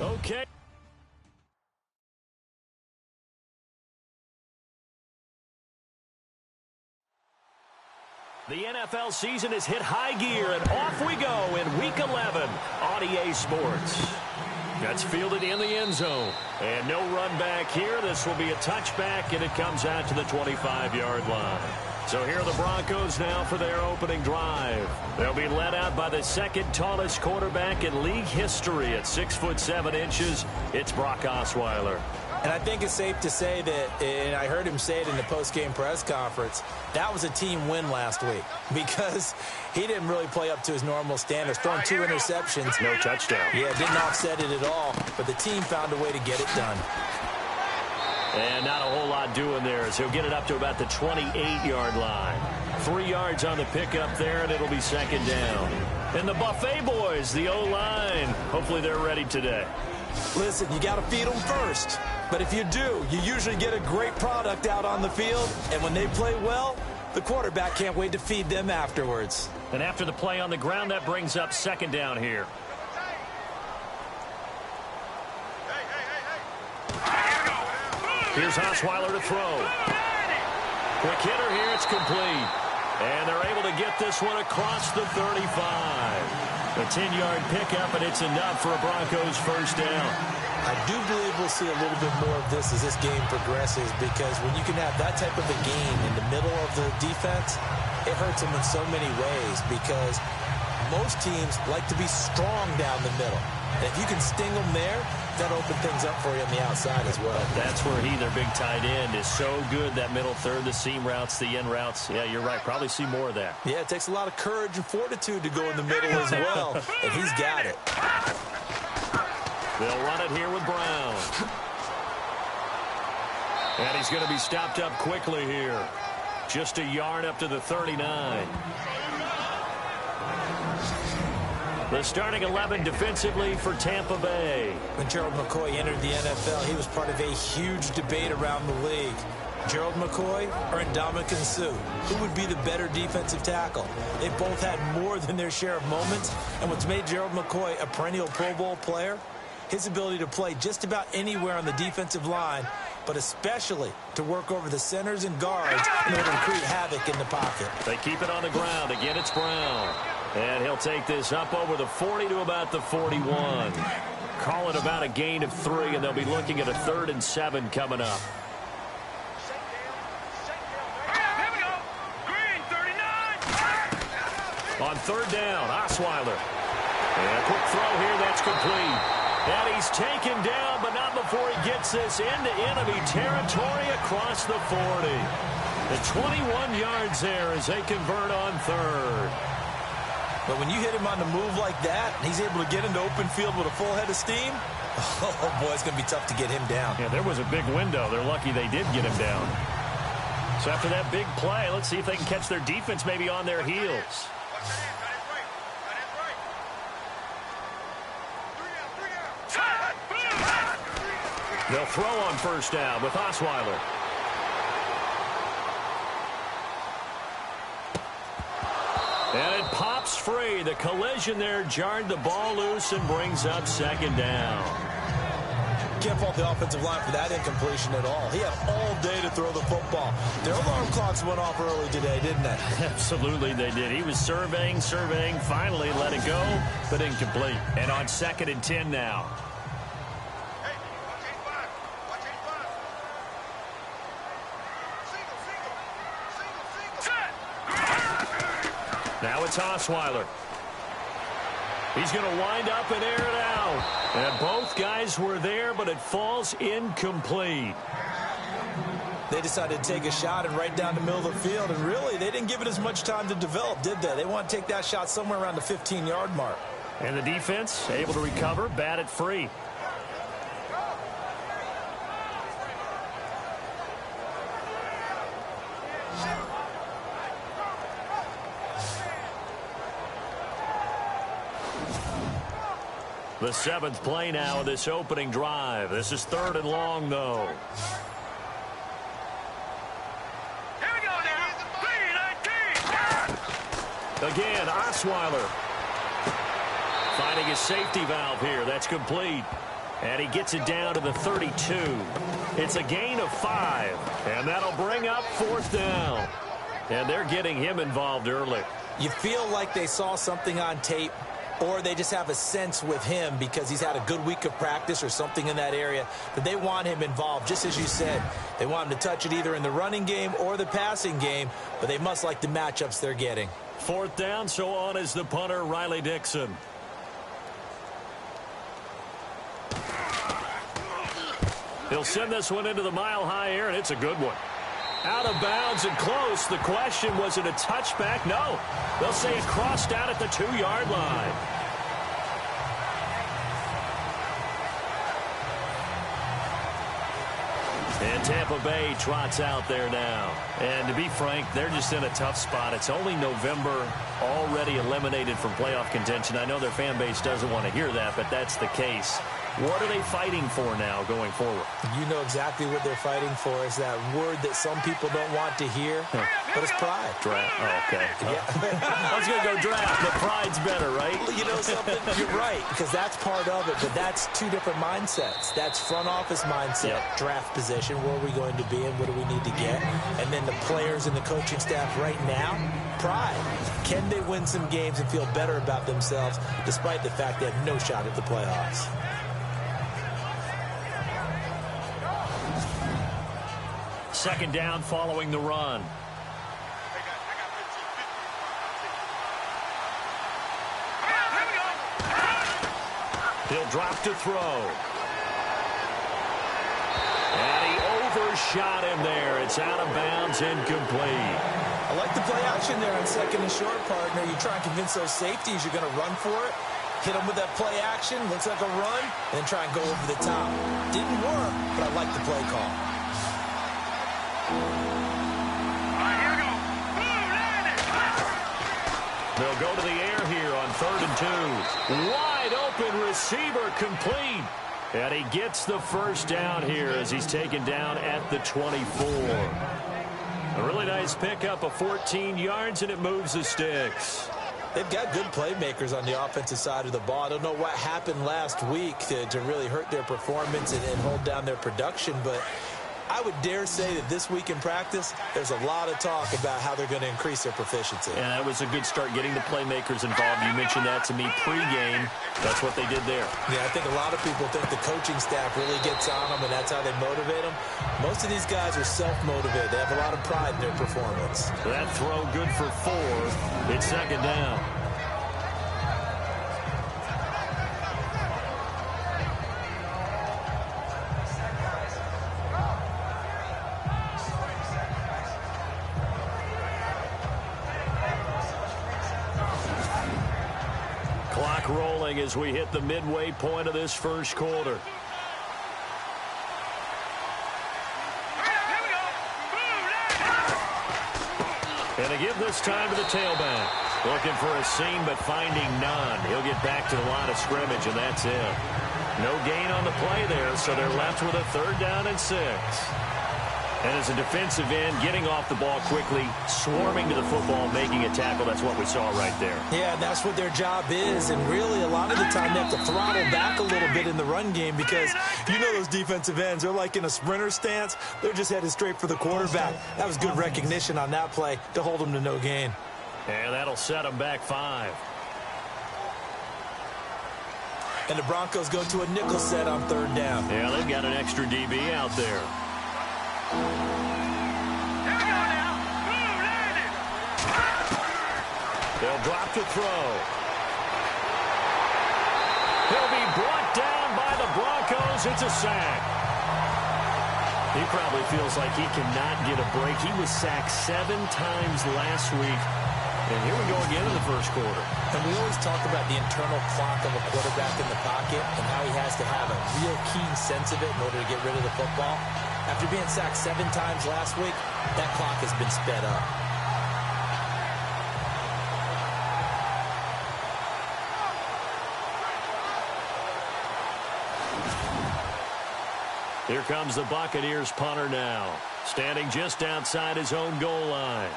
Okay. The NFL season has hit high gear, and off we go in Week 11 on EA Sports. That's fielded in the end zone. And no run back here. This will be a touchback, and it comes out to the 25-yard line. So here are the Broncos now for their opening drive. They'll be led out by the second tallest quarterback in league history at 6'7". It's Brock Osweiler. And I think it's safe to say that, and I heard him say it in the post-game press conference, that was a team win last week because he didn't really play up to his normal standards. Throwing 2 interceptions. No touchdown. Yeah, didn't offset it at all, but the team found a way to get it done. And not a whole lot doing there as he'll get it up to about the 28-yard line. 3 yards on the pickup there, and it'll be second down. And the Buffet boys, the O-line, hopefully they're ready today. Listen, you got to feed them first. But if you do, you usually get a great product out on the field. And when they play well, the quarterback can't wait to feed them afterwards. And after the play on the ground, that brings up second down here. Here's Osweiler to throw. Quick hitter here, it's complete. And they're able to get this one across the 35. A 10-yard pickup, and it's enough for a Broncos first down. I do believe we'll see a little bit more of this as this game progresses, because when you can have that type of a game in the middle of the defense, it hurts them in so many ways, because most teams like to be strong down the middle. And if you can sting them there, that'll open things up for you on the outside as well. That's where their big tight end, is so good, that middle third, the seam routes, the end routes. Yeah, you're right. Probably see more of that. Yeah, it takes a lot of courage and fortitude to go in the middle as well, and he's got it. They'll run it here with Brown. And he's going to be stopped up quickly here. Just a yard up to the 39. The starting 11 defensively for Tampa Bay. When Gerald McCoy entered the NFL, he was part of a huge debate around the league. Gerald McCoy or Ndamukong Suh? Who would be the better defensive tackle? They both had more than their share of moments. And what's made Gerald McCoy a perennial Pro Bowl player? His ability to play just about anywhere on the defensive line, but especially to work over the centers and guards in order to create havoc in the pocket. They keep it on the ground. Again, it's Brown. And he'll take this up over the 40 to about the 41. Call it about a gain of 3, and they'll be looking at a 3rd and 7 coming up. On 3rd down, Osweiler. And a quick throw here, that's complete. And he's taken down, but not before he gets this into enemy territory across the 40. The 21 yards there as they convert on 3rd. But when you hit him on the move like that, and he's able to get into open field with a full head of steam, oh boy, it's going to be tough to get him down. Yeah, there was a big window. They're lucky they did get him down. So after that big play, let's see if they can catch their defense maybe on their heels. They'll throw on 1st down with Osweiler. And it pops free. The collision there jarred the ball loose and brings up 2nd down. Can't fault the offensive line for that incompletion at all. He had all day to throw the football. Their alarm clocks went off early today, didn't they? Absolutely they did. He was surveying, finally let it go, but incomplete. And on 2nd and 10 now. Now it's Osweiler. He's going to wind up and air it out. And both guys were there, but it falls incomplete. They decided to take a shot and right down the middle of the field, and really, they didn't give it as much time to develop, did they? They want to take that shot somewhere around the 15-yard mark. And the defense able to recover, bat it free. The 7th play now of this opening drive. This is 3rd and long, though. Here we go now. Again, Osweiler. Finding his safety valve here. That's complete. And he gets it down to the 32. It's a gain of 5. And that'll bring up 4th down. And they're getting him involved early. You feel like they saw something on tape, or they just have a sense with him because he's had a good week of practice or something in that area that they want him involved. Just as you said, they want him to touch it either in the running game or the passing game, but they must like the matchups they're getting. 4th down, so on is the punter, Riley Dixon. He'll send this one into the mile-high air, and it's a good one. Out of bounds and close. The question, was it a touchback? No. They'll say it crossed out at the 2-yard line. And Tampa Bay trots out there now. And to be frank, they're just in a tough spot. It's only November, already eliminated from playoff contention. I know their fan base doesn't want to hear that, but that's the case. What are they fighting for now going forward? You know exactly what they're fighting for. Is that word that some people don't want to hear, but it's pride. Draft. Oh, okay. Yeah. I was going to go draft, but pride's better, right? Well, you know something? You're right, because that's part of it, but that's two different mindsets. That's front office mindset, draft position, where are we going to be and what do we need to get? And then the players and the coaching staff right now, pride. Can they win some games and feel better about themselves despite the fact they have no shot at the playoffs? Second down following the run. He'll drop to throw. And he overshot him there. It's out of bounds, incomplete. I like the play action there on 2nd and short, partner. You try and convince those safeties you're going to run for it. Hit them with that play action. Looks like a run. And then try and go over the top. Didn't work, but I like the play call. They'll go to the air here on 3rd and 2. Wide open receiver complete. And he gets the first down here as he's taken down at the 24. A really nice pickup of 14 yards, and it moves the sticks. They've got good playmakers on the offensive side of the ball. I don't know what happened last week to really hurt their performance and hold down their production, but I would dare say that this week in practice, there's a lot of talk about how they're going to increase their proficiency. And that was a good start, getting the playmakers involved. You mentioned that to me pregame. That's what they did there. Yeah, I think a lot of people think the coaching staff really gets on them, and that's how they motivate them. Most of these guys are self-motivated. They have a lot of pride in their performance. That throw good for 4. It's 2nd down. Clock rolling as we hit the midway point of this first quarter. And they give this time to the tailback. Looking for a seam, but finding none. He'll get back to the line of scrimmage, and that's it. No gain on the play there, so they're left with a 3rd down and 6. And as a defensive end, getting off the ball quickly, swarming to the football, making a tackle, that's what we saw right there. Yeah, that's what their job is, and really a lot of the time they have to throttle back a little bit in the run game because you know those defensive ends, they're like in a sprinter stance. They're just headed straight for the quarterback. That was good recognition on that play to hold them to no gain. And that'll set them back 5. And the Broncos go to a nickel set on 3rd down. Yeah, they've got an extra DB out there. They'll drop to throw. He'll be brought down by the Broncos. It's a sack. He probably feels like he cannot get a break. He was sacked 7 times last week. And here we go again in the first quarter. And we always talk about the internal clock of a quarterback in the pocket and how he has to have a real keen sense of it in order to get rid of the football. After being sacked 7 times last week, that clock has been sped up. Here comes the Buccaneers punter now, standing just outside his own goal line.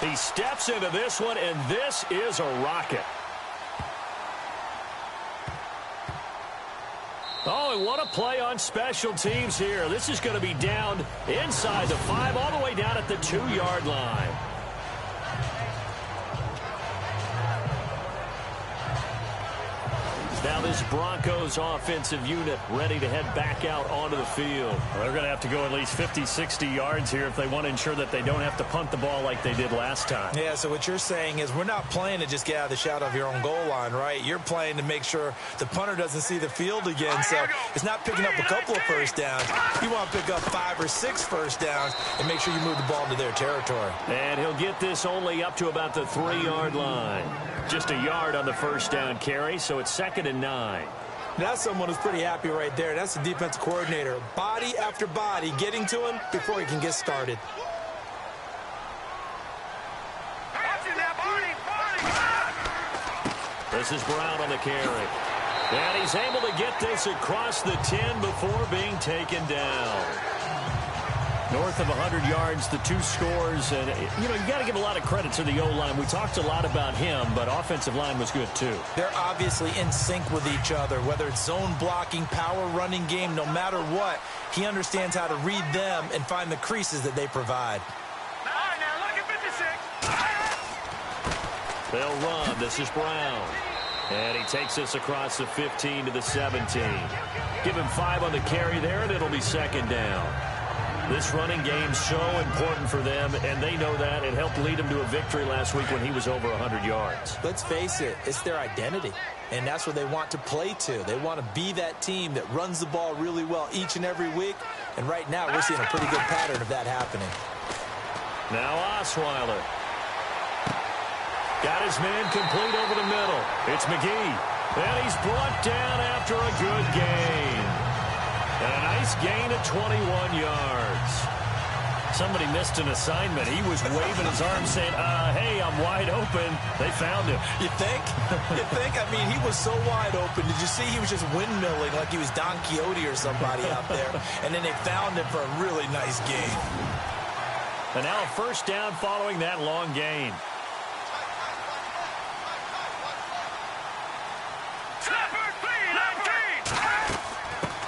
He He steps into this one, and this is a rocket. Oh, and what a play on special teams here. This is going to be down inside the 5, all the way down at the 2-yard line. Now this Broncos offensive unit ready to head back out onto the field. Well, they're going to have to go at least 50, 60 yards here if they want to ensure that they don't have to punt the ball like they did last time. Yeah, so what you're saying is we're not playing to just get out of the shadow of your own goal line, right? You're playing to make sure the punter doesn't see the field again. So it's not picking up a couple of first downs. You want to pick up 5 or 6 first downs and make sure you move the ball into their territory. And he'll get this only up to about the 3-yard line. Just a yard on the first down carry, so it's 2nd and 9. That's someone who's pretty happy right there. That's the defensive coordinator. Body after body getting to him before he can get started. This is Brown on the carry. And he's able to get this across the 10 before being taken down. North of 100 yards, the 2 scores. And, you know, you got to give a lot of credit to the O-line. We talked a lot about him, but offensive line was good, too. They're obviously in sync with each other, whether it's zone blocking, power running game, no matter what. He understands how to read them and find the creases that they provide. Now look at 56. They'll run. This is Brown. And he takes this across the 15 to the 17. Give him 5 on the carry there, and it'll be 2nd down. This running game's so important for them, and they know that. It helped lead them to a victory last week when he was over 100 yards. Let's face it, it's their identity, and that's what they want to play to. They want to be that team that runs the ball really well each and every week, and right now we're seeing a pretty good pattern of that happening. Now Osweiler. Got his man complete over the middle. It's McGee, and he's brought down after a good gain. And a nice gain of 21 yards. Somebody missed an assignment. He was waving his arm saying, hey, I'm wide open. They found him. You think? You think? I mean, he was so wide open. Did you see he was just windmilling like he was Don Quixote or somebody out there? And then they found him for a really nice gain. And now a first down following that long gain.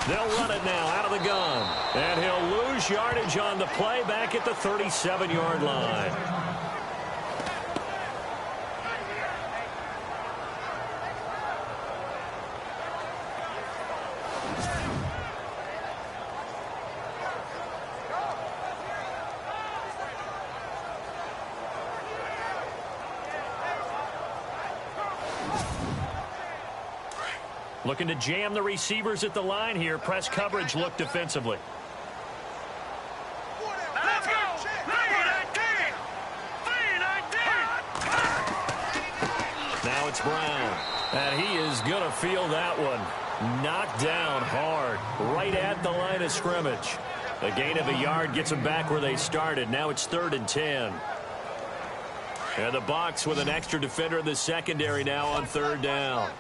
They'll run it now out of the gun. And he'll lose yardage on the play back at the 37-yard line. Looking to jam the receivers at the line here. Press coverage look defensively. Let's go. 319. Now it's Brown. And he is going to feel that one. Knocked down hard. Right at the line of scrimmage. A gain of a yard gets them back where they started. Now it's 3rd and 10. And the Bucs with an extra defender in the secondary now on 3rd down.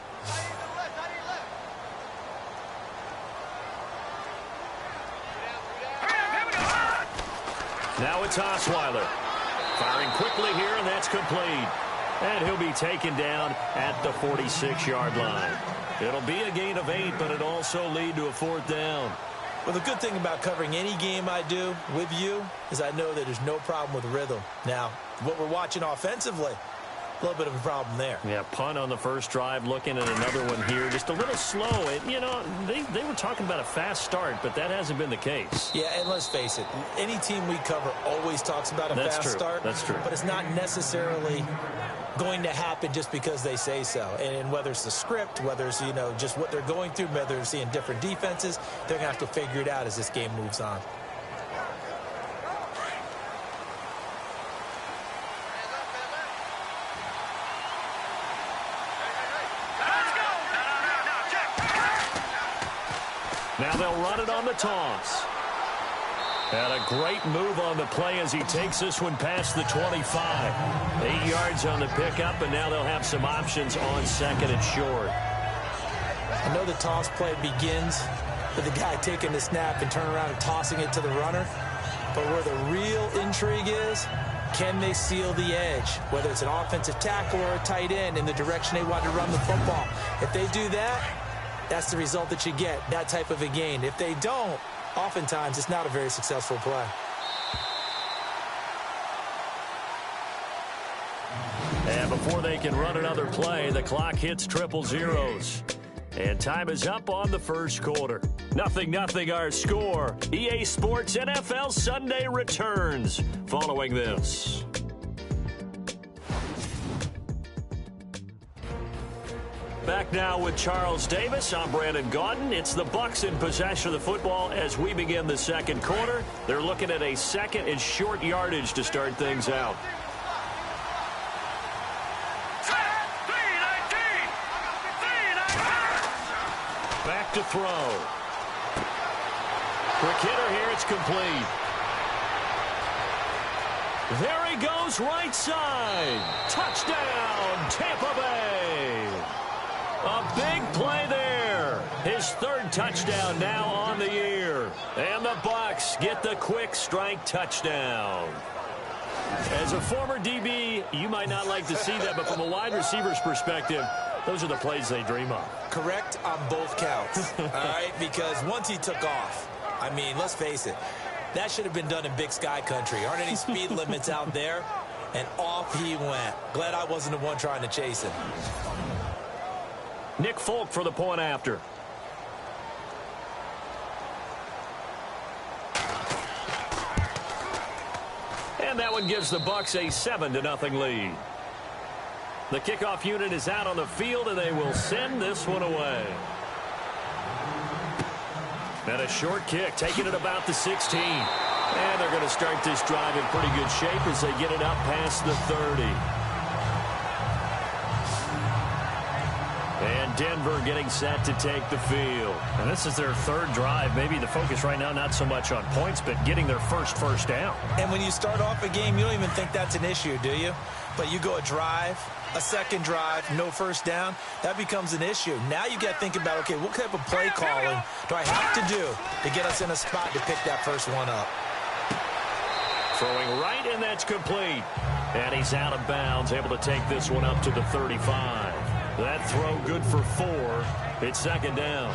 Now it's Osweiler. Firing quickly here, and that's complete. And he'll be taken down at the 46-yard line. It'll be a gain of 8, but it'll also lead to a 4th down. Well, the good thing about covering any game I do with you is I know that there's no problem with rhythm. Now, what we're watching offensively, a little bit of a problem there. Yeah, punt on the first drive, looking at another one here. Just a little slow. And, you know, they were talking about a fast start, but that hasn't been the case. Yeah, and let's face it, any team we cover always talks about a fast start. That's true. But it's not necessarily going to happen just because they say so. And whether it's the script, whether it's, you know, just what they're going through, whether they're seeing different defenses, they're going to have to figure it out as this game moves on. Now they'll run it on the toss. And a great move on the play as he takes this one past the 25. 8 yards on the pickup, and now they'll have some options on 2nd and short. I know the toss play begins with the guy taking the snap and turning around and tossing it to the runner. But where the real intrigue is Can they seal the edge, whether it's an offensive tackle or a tight end, in the direction they want to run the football? If they do that, that's the result that you get, that type of a gain. If they don't, oftentimes it's not a very successful play. And before they can run another play, the clock hits triple zeros. And time is up on the first quarter. 0-0 our score. EA Sports NFL Sunday returns following this. Back now with Charles Davis. I'm Brandon Gaudin. It's the Bucs in possession of the football as we begin the second quarter. They're looking at a second and short yardage to start things out. Back to throw. Quick hitter here. It's complete. There he goes, right side. Touchdown, Tampa Bay. A big play there. His third touchdown now on the year. And the Bucs get the quick strike touchdown. As a former DB, you might not like to see that, but from a wide receiver's perspective, those are the plays they dream of. Correct on both counts, all right? Because once he took off, I mean, let's face it, that should have been done in Big Sky country. Aren't any speed limits out there? And off he went. Glad I wasn't the one trying to chase him. Nick Folk for the point after. And that one gives the Bucs a 7-0 lead. The kickoff unit is out on the field, and they will send this one away. And a short kick, taking it about the 16. And they're going to start this drive in pretty good shape as they get it up past the 30. And Denver getting set to take the field. And this is their third drive. Maybe the focus right now not so much on points, but getting their first down. And when you start off a game, you don't even think that's an issue, do you? But you go a drive, a second drive, no first down, that becomes an issue. Now you got to think about, okay, what type of play calling do I have to do to get us in a spot to pick that first one up? Throwing right, and that's complete. And he's out of bounds, able to take this one up to the 35. That throw good for 4. It's second down.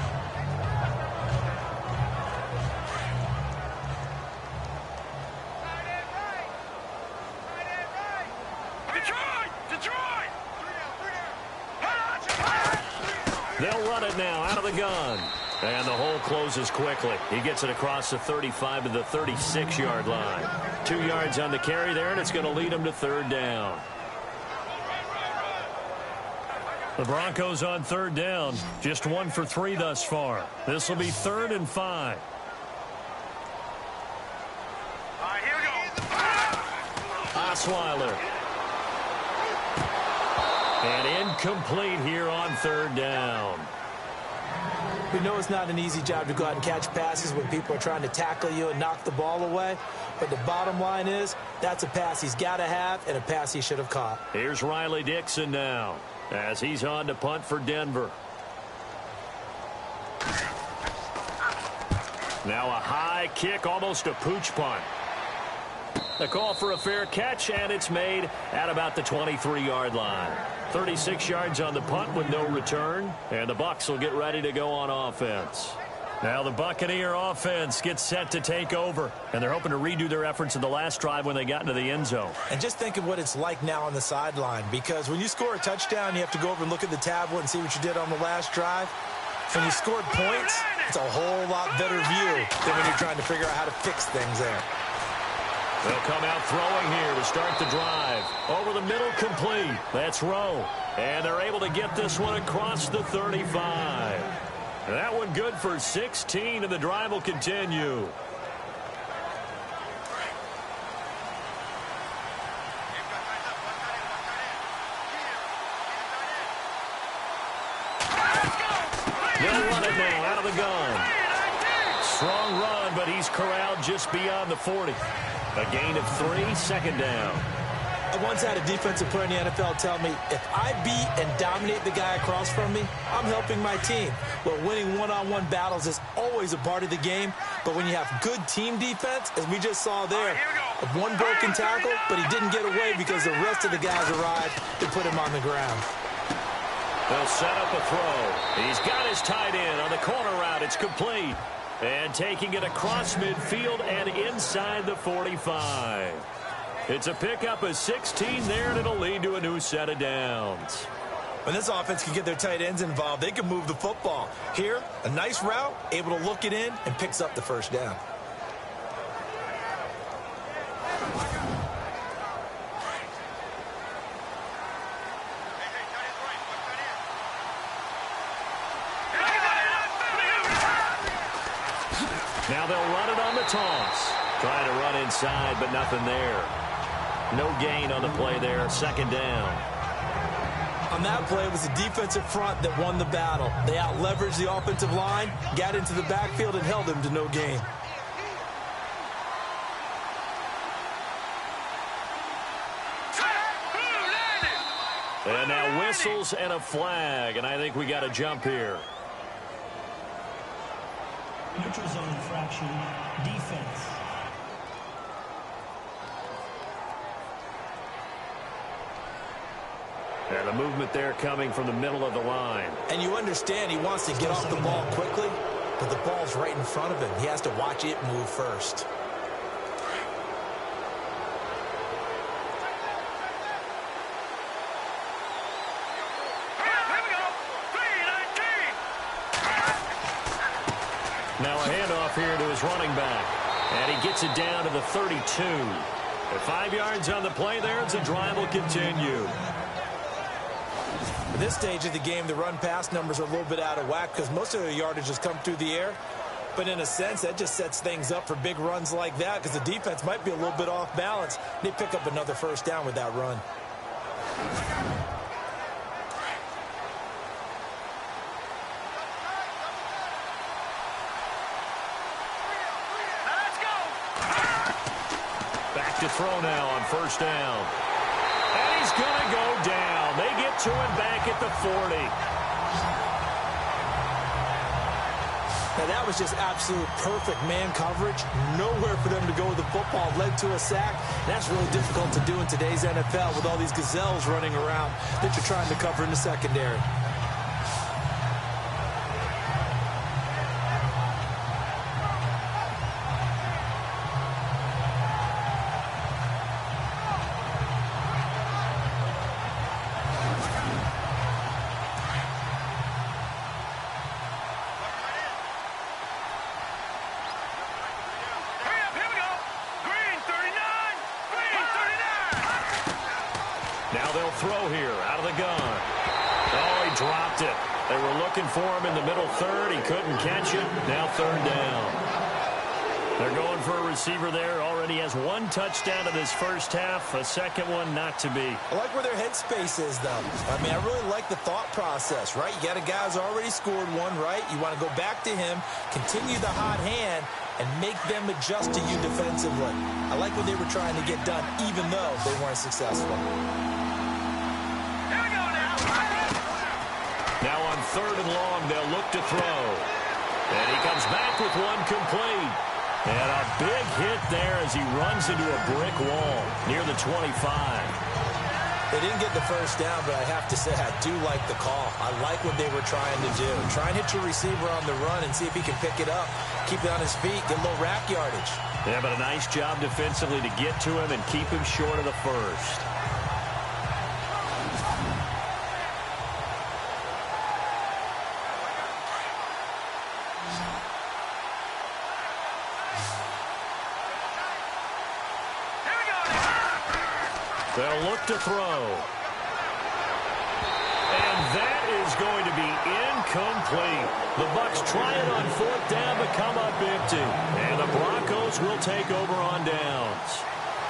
They'll run it now out of the gun. And the hole closes quickly. He gets it across the 35 to the 36-yard line. 2 yards on the carry there, and it's going to lead him to third down. The Broncos on third down. Just 1 for 3 thus far. This will be 3rd and 5. All right, here we go. Osweiler. And incomplete here on third down. We know it's not an easy job to go out and catch passes when people are trying to tackle you and knock the ball away. But the bottom line is, that's a pass he's got to have and a pass he should have caught. Here's Riley Dixon now as he's on to punt for Denver. Now a high kick, almost a pooch punt. The call for a fair catch, and it's made at about the 23-yard line. 36 yards on the punt with no return, and the Bucs will get ready to go on offense. Now the Buccaneer offense gets set to take over, and they're hoping to redo their efforts in the last drive when they got into the end zone. And just think of what it's like now on the sideline, because when you score a touchdown, you have to go over and look at the tablet and see what you did on the last drive. When you scored points, it's a whole lot better view than when you're trying to figure out how to fix things there. They'll come out throwing here to start the drive. Over the middle, complete. That's Rowe. And they're able to get this one across the 35. That one good for 16, and the drive will continue. They'll run it now out of the gun. Strong run, but he's corralled just beyond the 40. A gain of 3, second down. A once had a defensive player in the NFL tell me, if I beat and dominate the guy across from me, I'm helping my team. Well, winning one-on-one battles is always a part of the game, but when you have good team defense, as we just saw there, one broken tackle, but he didn't get away because the rest of the guys arrived to put him on the ground. They'll set up a throw. He's got his tight end on the corner route. It's complete. And taking it across midfield and inside the 45. It's a pickup of 16 there, and it'll lead to a new set of downs. When this offense can get their tight ends involved, they can move the football. Here, a nice route, able to look it in, and picks up the first down. Now they'll run it on the toss. Trying to run inside, but nothing there. No gain on the play there. Second down. On that play, it was the defensive front that won the battle. They out-leveraged the offensive line, got into the backfield, and held him to no gain. And now whistles and a flag, and I think we got a jump here. Neutral zone infraction, defense. And the movement there coming from the middle of the line. And you understand he wants to get off the ball quickly, but the ball's right in front of him. He has to watch it move first. Now a handoff here to his running back. And he gets it down to the 32. At 5 yards on the play there, the drive will continue. At this stage of the game, the run-pass numbers are a little bit out of whack because most of their yardage has come through the air. But in a sense, that just sets things up for big runs like that because the defense might be a little bit off balance. They pick up another first down with that run. Back to throw now on first down. And he's going to go down. They get to him back at the 40. Now that was just absolute perfect man coverage. Nowhere for them to go with the football. Led to a sack. That's really difficult to do in today's NFL with all these gazelles running around that you're trying to cover in the secondary. Throw here out of the gun. Oh, he dropped it. They were looking for him in the middle third. He couldn't catch it. Now third down. They're going for a receiver there. Already has one touchdown in this first half. A second one not to be. I like where their headspace is, though. I mean, I really like the thought process, right? You got a guy who's already scored one, right? You want to go back to him, continue the hot hand, and make them adjust to you defensively. I like what they were trying to get done, even though they weren't successful. Now on third and long, they'll look to throw. And he comes back with one complete. And a big hit there as he runs into a brick wall near the 25. They didn't get the first down, but I have to say I do like the call. I like what they were trying to do. Try and hit your receiver on the run and see if he can pick it up. Keep it on his feet, get a little rack yardage. Yeah, but a nice job defensively to get to him and keep him short of the first. They'll look to throw. And that is going to be incomplete. The Bucs try it on fourth down, but come up empty. And the Broncos will take over on downs.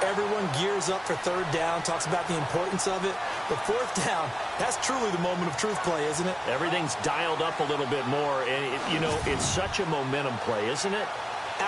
Everyone gears up for third down, talks about the importance of it. But fourth down, that's truly the moment of truth play, isn't it? Everything's dialed up a little bit more. And, you know, it's such a momentum play, isn't it?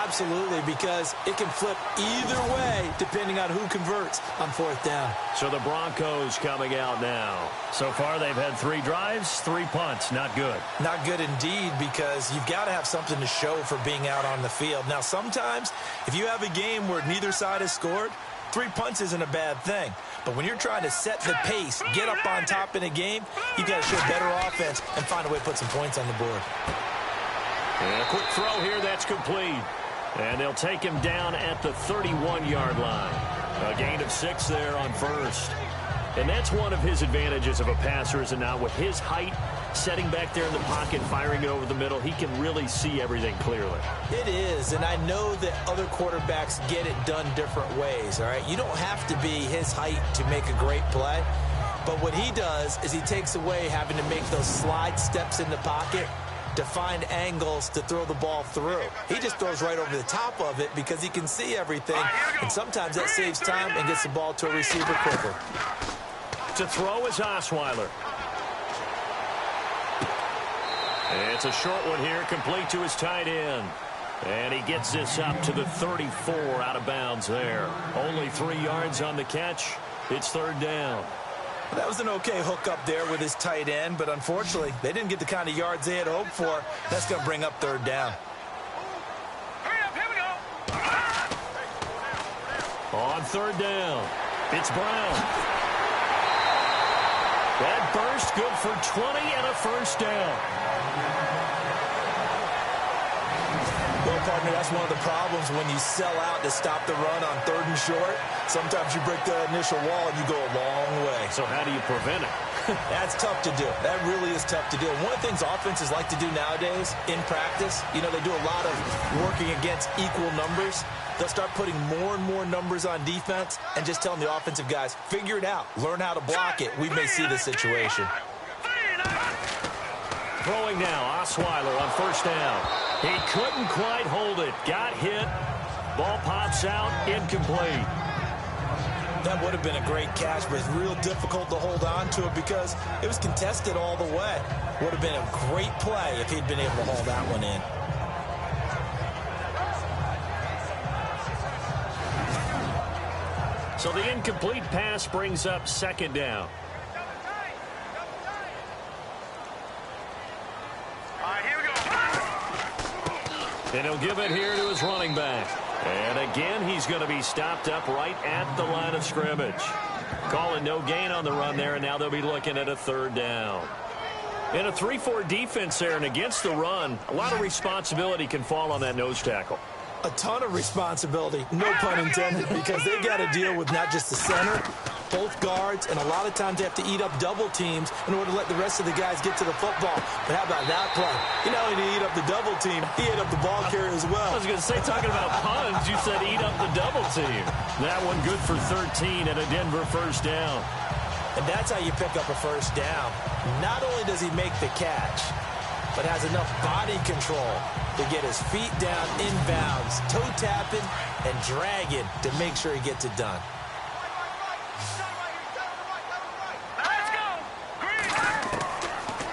Absolutely, because it can flip either way depending on who converts on fourth down. So the Broncos coming out now. So far they've had 3 drives, 3 punts. Not good. Not good indeed, because you've got to have something to show for being out on the field. Now, sometimes if you have a game where neither side has scored, 3 punts isn't a bad thing. But when you're trying to set the pace, get up on top in a game, you've got to show better offense and find a way to put some points on the board. And a quick throw here, that's complete. And they'll take him down at the 31-yard line. A gain of 6 there on first. And that's one of his advantages of a passer, is it not? With his height, setting back there in the pocket, firing it over the middle, he can really see everything clearly. It is, and I know that other quarterbacks get it done different ways, all right? You don't have to be his height to make a great play. But what he does is he takes away having to make those slide steps in the pocket to find angles to throw the ball through. He just throws right over the top of it because he can see everything, and sometimes that saves time and gets the ball to a receiver quicker. To throw is Osweiler. It's a short one here, complete to his tight end. And he gets this up to the 34, out of bounds there. Only 3 yards on the catch. It's third down. That was an okay hook up there with his tight end, but unfortunately, they didn't get the kind of yards they had hoped for. That's going to bring up third down. Hurry up, here we go. On third down, it's Brown. That burst good for 20 and a first down. Well, partner, that's one of the problems when you sell out to stop the run on third and short. Sometimes you break the initial wall and you go a long way. So how do you prevent it? That's tough to do. That really is tough to do. One of the things offenses like to do nowadays in practice, you know, they do a lot of working against equal numbers. They'll start putting more and more numbers on defense and just telling the offensive guys, figure it out. Learn how to block it. We may see the situation. Throwing now, Osweiler on first down. He couldn't quite hold it. Got hit. Ball pops out. Incomplete. That would have been a great catch, but it's real difficult to hold on to it because it was contested all the way. Would have been a great play if he'd been able to haul that one in. So the incomplete pass brings up second down. All right, here we go. And he'll give it here to his running back. And again, he's going to be stopped up right at the line of scrimmage. Calling no gain on the run there, and now they'll be looking at a third down. In a 3-4 defense there, and against the run, a lot of responsibility can fall on that nose tackle. A ton of responsibility, no pun intended, because they've got to deal with not just the center, both guards, and a lot of times they have to eat up double teams in order to let the rest of the guys get to the football. But how about that play? He not only eat up the double team, he ate up the ball carrier as well. I was going to say, talking about puns, you said eat up the double team. That one good for 13 and a Denver first down. And that's how you pick up a first down. Not only does he make the catch, but has enough body control to get his feet down inbounds, toe tapping and dragging to make sure he gets it done. Let's go. Green.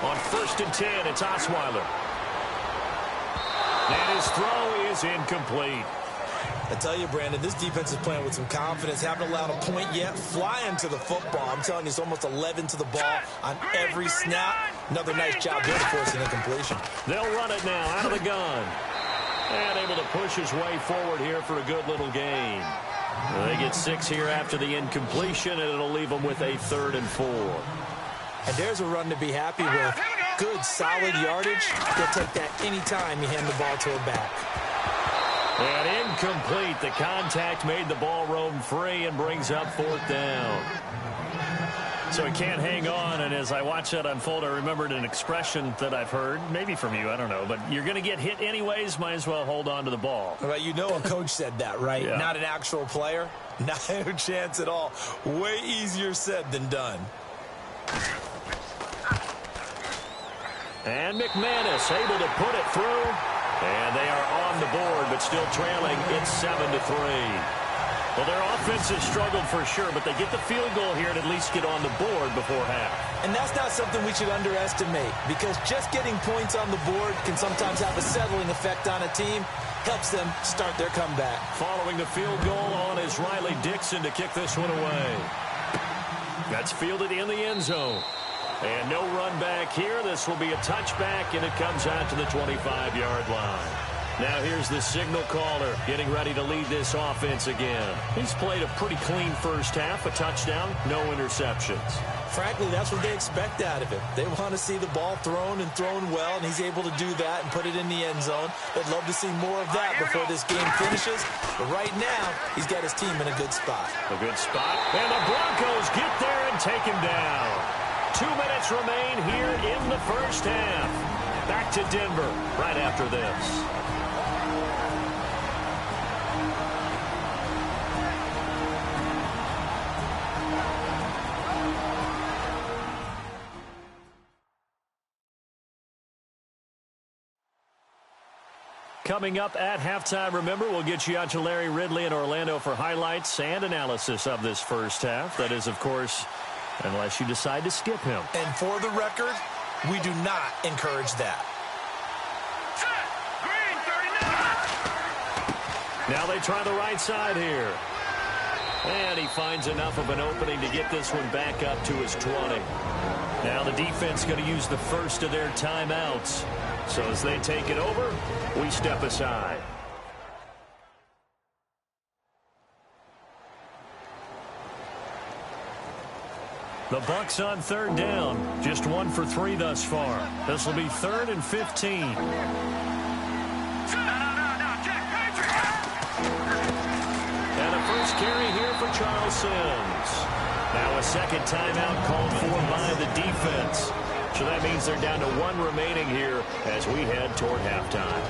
On first and 10, it's Osweiler. And his throw is incomplete. I tell you, Brandon, this defense is playing with some confidence. Haven't allowed a point yet. Flying to the football. I'm telling you, it's almost 11 to the ball on every snap. Another nice job there to force an incompletion. They'll run it now out of the gun. And able to push his way forward here for a good little gain. They get 6 here after the incompletion, and it'll leave them with a 3rd and 4. And there's a run to be happy with. Good, solid yardage. They'll take that anytime you hand the ball to a back. And incomplete. The contact made the ball roam free and brings up 4th down. So he can't hang on, and as I watch that unfold, I remembered an expression that I've heard, maybe from you, I don't know, but you're going to get hit anyways, might as well hold on to the ball. Well, you know a coach said that, right? Yeah. Not an actual player. Not a chance at all. Way easier said than done. And McManus able to put it through. And they are on the board, but still trailing. It's 7-3. Well, their offense has struggled for sure, but they get the field goal here and at least get on the board before half. And that's not something we should underestimate, because just getting points on the board can sometimes have a settling effect on a team. helps them start their comeback. Following the field goal on is Riley Dixon to kick this one away. That's fielded in the end zone. And no run back here. This will be a touchback, and it comes out to the 25-yard line. Now here's the signal caller getting ready to lead this offense again. He's played a pretty clean first half, a touchdown, no interceptions. Frankly, that's what they expect out of him. They want to see the ball thrown and thrown well, and he's able to do that and put it in the end zone. They'd love to see more of that before this game finishes. But right now, he's got his team in a good spot. A good spot. And the Broncos get there and take him down. 2 minutes remain here in the first half. Back to Denver right after this. Coming up at halftime, remember, we'll get you out to Larry Ridley in Orlando for highlights and analysis of this first half. That is, of course, unless you decide to skip him. And for the record, we do not encourage that. Now they try the right side here. And he finds enough of an opening to get this one back up to his 20. Now the defense going to use the first of their timeouts. So as they take it over, we step aside. The Bucs on third down. Just 1 for 3 thus far. This will be 3rd and 15. And a first carry here for Charles Sims. Now a second timeout called for by the defense. So that means they're down to 1 remaining here as we head toward halftime.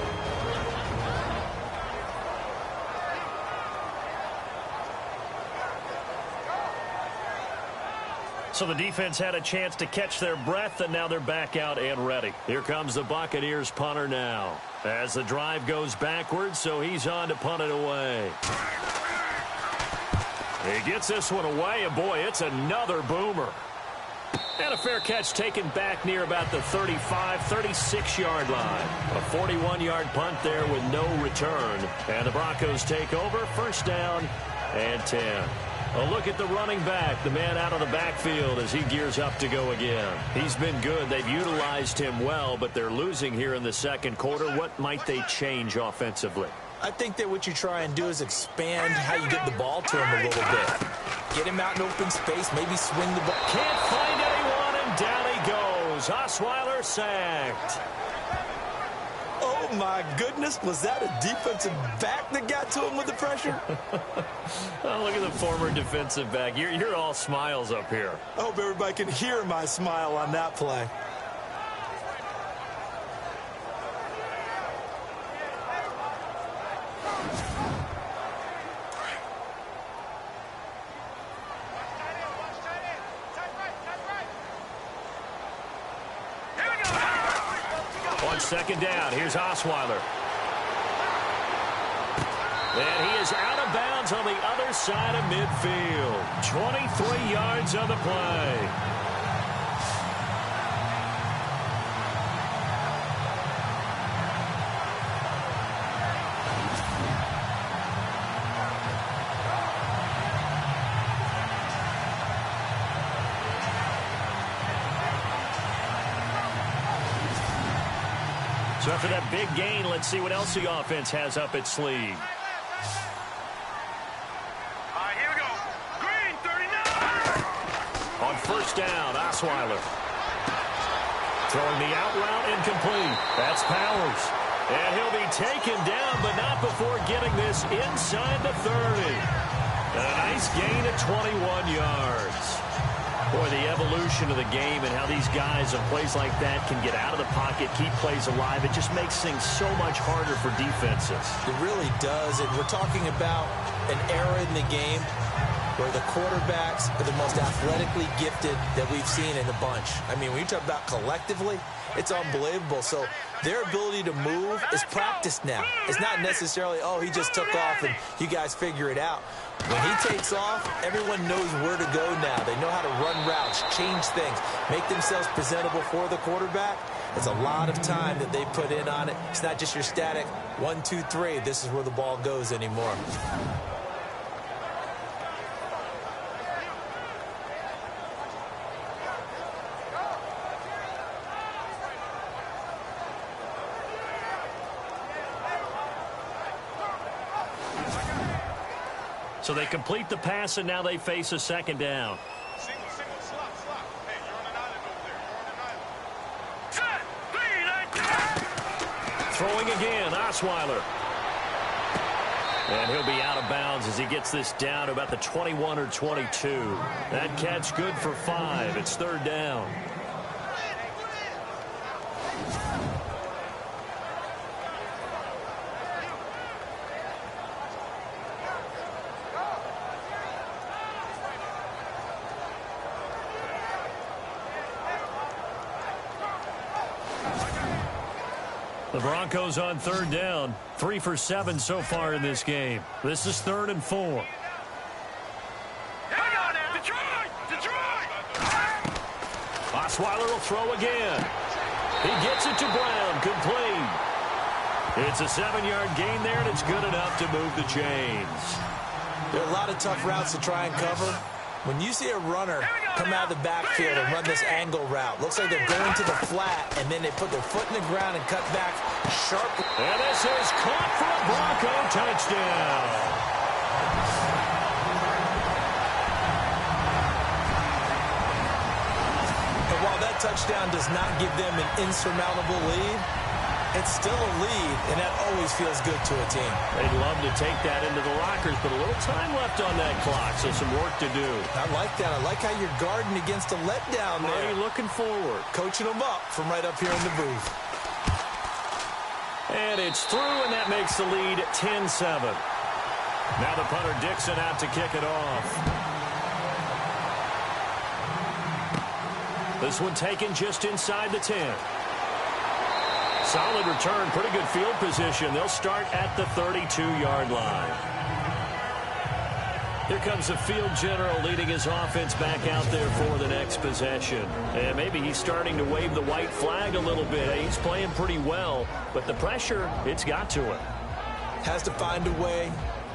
So the defense had a chance to catch their breath, and now they're back out and ready. Here comes the Buccaneers punter now. As the drive goes backwards, so he's on to punt it away. He gets this one away, and boy, it's another boomer. And a fair catch taken back near about the 35, 36-yard line. A 41-yard punt there with no return. And the Broncos take over, first down and 10. A look at the running back, the man out of the backfield as he gears up to go again. He's been good. They've utilized him well, but they're losing here in the second quarter. What might they change offensively? I think that what you try and do is expand how you get the ball to him a little bit. Get him out in open space, maybe swing the ball. Can't find anyone, and down he goes. Osweiler sacked. Oh, my goodness. Was that a defensive back that got to him with the pressure? Oh, look at the former defensive back. You're all smiles up here. I hope everybody can hear my smile on that play. Second down. Here's Osweiler. And he is out of bounds on the other side of midfield. 23 yards on the play. So after that big gain, let's see what else the offense has up its sleeve. Here we go. Green, 39. On first down, Osweiler. Throwing the out route incomplete. That's Powers. And he'll be taken down, but not before getting this inside the 30. And a nice gain of 21 yards. Boy, the evolution of the game and how these guys on plays like that can get out of the pocket, keep plays alive, it just makes things so much harder for defenses. It really does. And we're talking about an era in the game where the quarterbacks are the most athletically gifted that we've seen in the bunch. I mean, when you talk about collectively, It's unbelievable. So their ability to move is practiced now. It's not necessarily, oh, he just took off and you guys figure it out. When he takes off, everyone knows where to go now. They know how to run routes, change things, make themselves presentable for the quarterback. It's a lot of time that they put in on it. It's not just your static 1, 2, 3. This is where the ball goes anymore. So they complete the pass, and now they face a second down. Single, slot. Hey, you're on an island over there. You're on an island. Throwing again, Osweiler. And he'll be out of bounds as he gets this down to about the 21 or 22. That catch good for 5. It's third down. The Broncos on third down. 3 for 7 so far in this game. This is 3rd and 4. Hang on now. Detroit! Osweiler will throw again. He gets it to Brown. Complete. It's a 7-yard gain there, and it's good enough to move the chains. There are a lot of tough routes to try and cover. When you see a runner come out of the backfield and run this angle route, looks like they're going to the flat, and then they put their foot in the ground and cut back sharply. And this is caught for a Bronco touchdown. And while that touchdown does not give them an insurmountable lead, it's still a lead, and that always feels good to a team. They'd love to take that into the lockers, but a little time left on that clock, so some work to do. I like that. I like how you're guarding against a letdown there. Marty looking forward. Coaching them up from right up here in the booth. And it's through, and that makes the lead 10-7. Now the punter Dixon out to kick it off. This one taken just inside the 10. Solid return, pretty good field position. They'll start at the 32-yard line. Here comes the field general leading his offense back out there for the next possession. And maybe he's starting to wave the white flag a little bit. He's playing pretty well, but the pressure, it's got to him. Has to find a way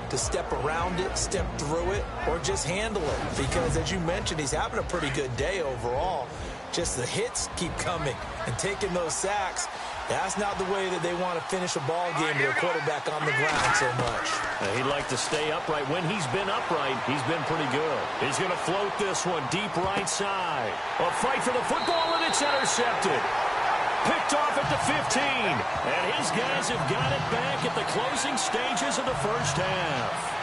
to step around it, step through it, or just handle it. Because, as you mentioned, he's having a pretty good day overall. Just the hits keep coming and taking those sacks. That's not the way that they want to finish a ball game with their quarterback on the ground so much. He'd like to stay upright. When he's been upright, he's been pretty good. He's going to float this one deep right side. A fight for the football, and it's intercepted. Picked off at the 15. And his guys have got it back at the closing stages of the first half.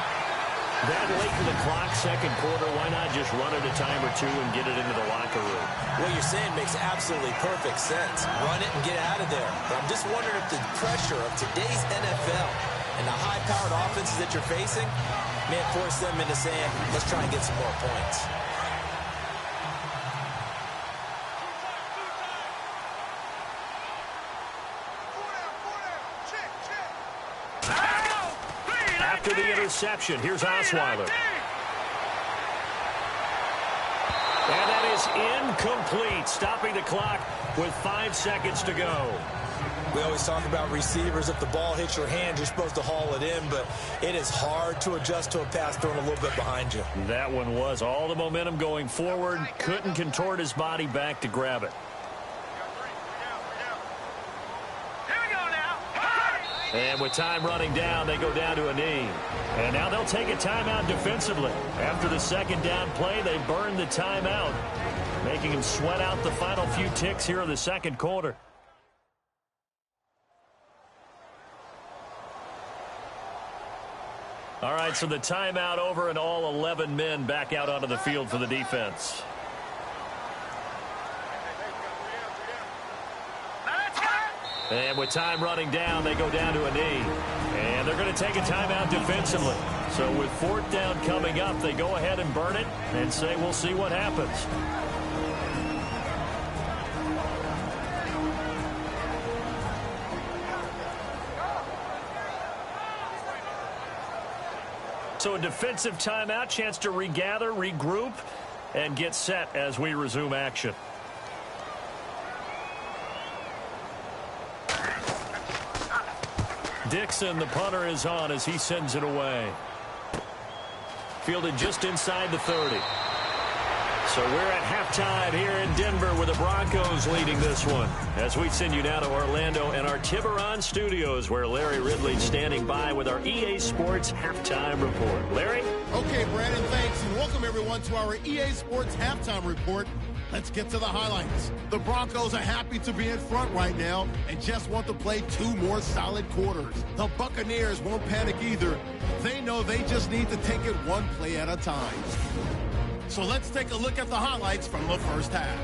That late in the clock, second quarter, why not just run it a time or two and get it into the locker room? What you're saying makes absolutely perfect sense. Run it and get out of there. But I'm just wondering if the pressure of today's NFL and the high-powered offenses that you're facing may force them into saying, let's try and get some more points. After the interception, here's Osweiler. And that is incomplete, stopping the clock with 5 seconds to go. We always talk about receivers. If the ball hits your hand, you're supposed to haul it in, but it is hard to adjust to a pass thrown a little bit behind you. That one was all the momentum going forward. Couldn't contort his body back to grab it. And with time running down, they go down to a knee. And now they'll take a timeout defensively. After the second down play, they burn the timeout, making him sweat out the final few ticks here in the second quarter. All right, so the timeout over and all 11 men back out onto the field for the defense. And with time running down, they go down to a knee. And they're going to take a timeout defensively. So with fourth down coming up, they go ahead and burn it and say we'll see what happens. So a defensive timeout, chance to regather, regroup, and get set as we resume action. Dixon, the punter, is on as he sends it away. Fielded just inside the 30. So we're at halftime here in Denver with the Broncos leading this one. As we send you now to Orlando and our Tiburon studios where Larry Ridley's standing by with our EA Sports Halftime Report. Larry? Okay, Brandon, thanks. And welcome everyone to our EA Sports Halftime Report. Let's get to the highlights. The Broncos are happy to be in front right now and just want to play 2 more solid quarters. The Buccaneers won't panic either. They know they just need to take it 1 play at a time. So let's take a look at the highlights from the first half.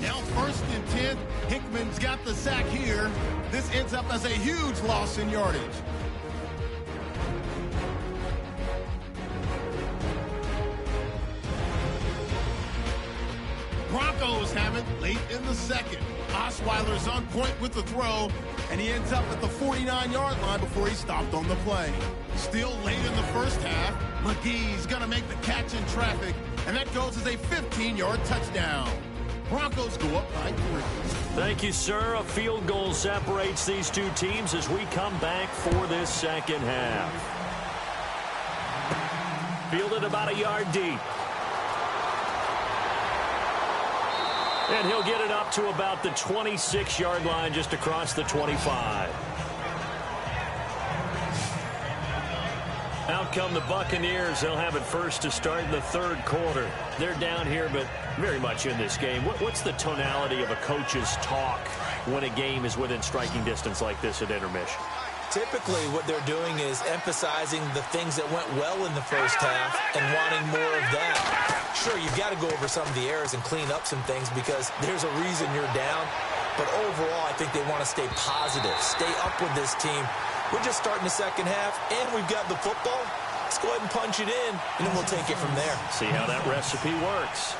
Now 1st and 10. Hickman's got the sack here. This ends up as a huge loss in yardage. Broncos have it late in the 2nd. Osweiler's on point with the throw, and he ends up at the 49-yard line before he stopped on the play. Still late in the first half, McGee's going to make the catch in traffic, and that goes as a 15-yard touchdown. Broncos go up by 3. Thank you, sir. A field goal separates these 2 teams as we come back for this second half. Fielded about a yard deep. And he'll get it up to about the 26-yard line just across the 25. Out come the Buccaneers. They'll have it first to start in the 3rd quarter. They're down here, but very much in this game. What's the tonality of a coach's talk when a game is within striking distance like this at intermission? Typically, what they're doing is emphasizing the things that went well in the first half and wanting more of that. Sure, you've got to go over some of the errors and clean up some things because there's a reason you're down. But overall, I think they want to stay positive, stay up with this team. We're just starting the second half, and we've got the football. Let's go ahead and punch it in, and then we'll take it from there. See how that recipe works.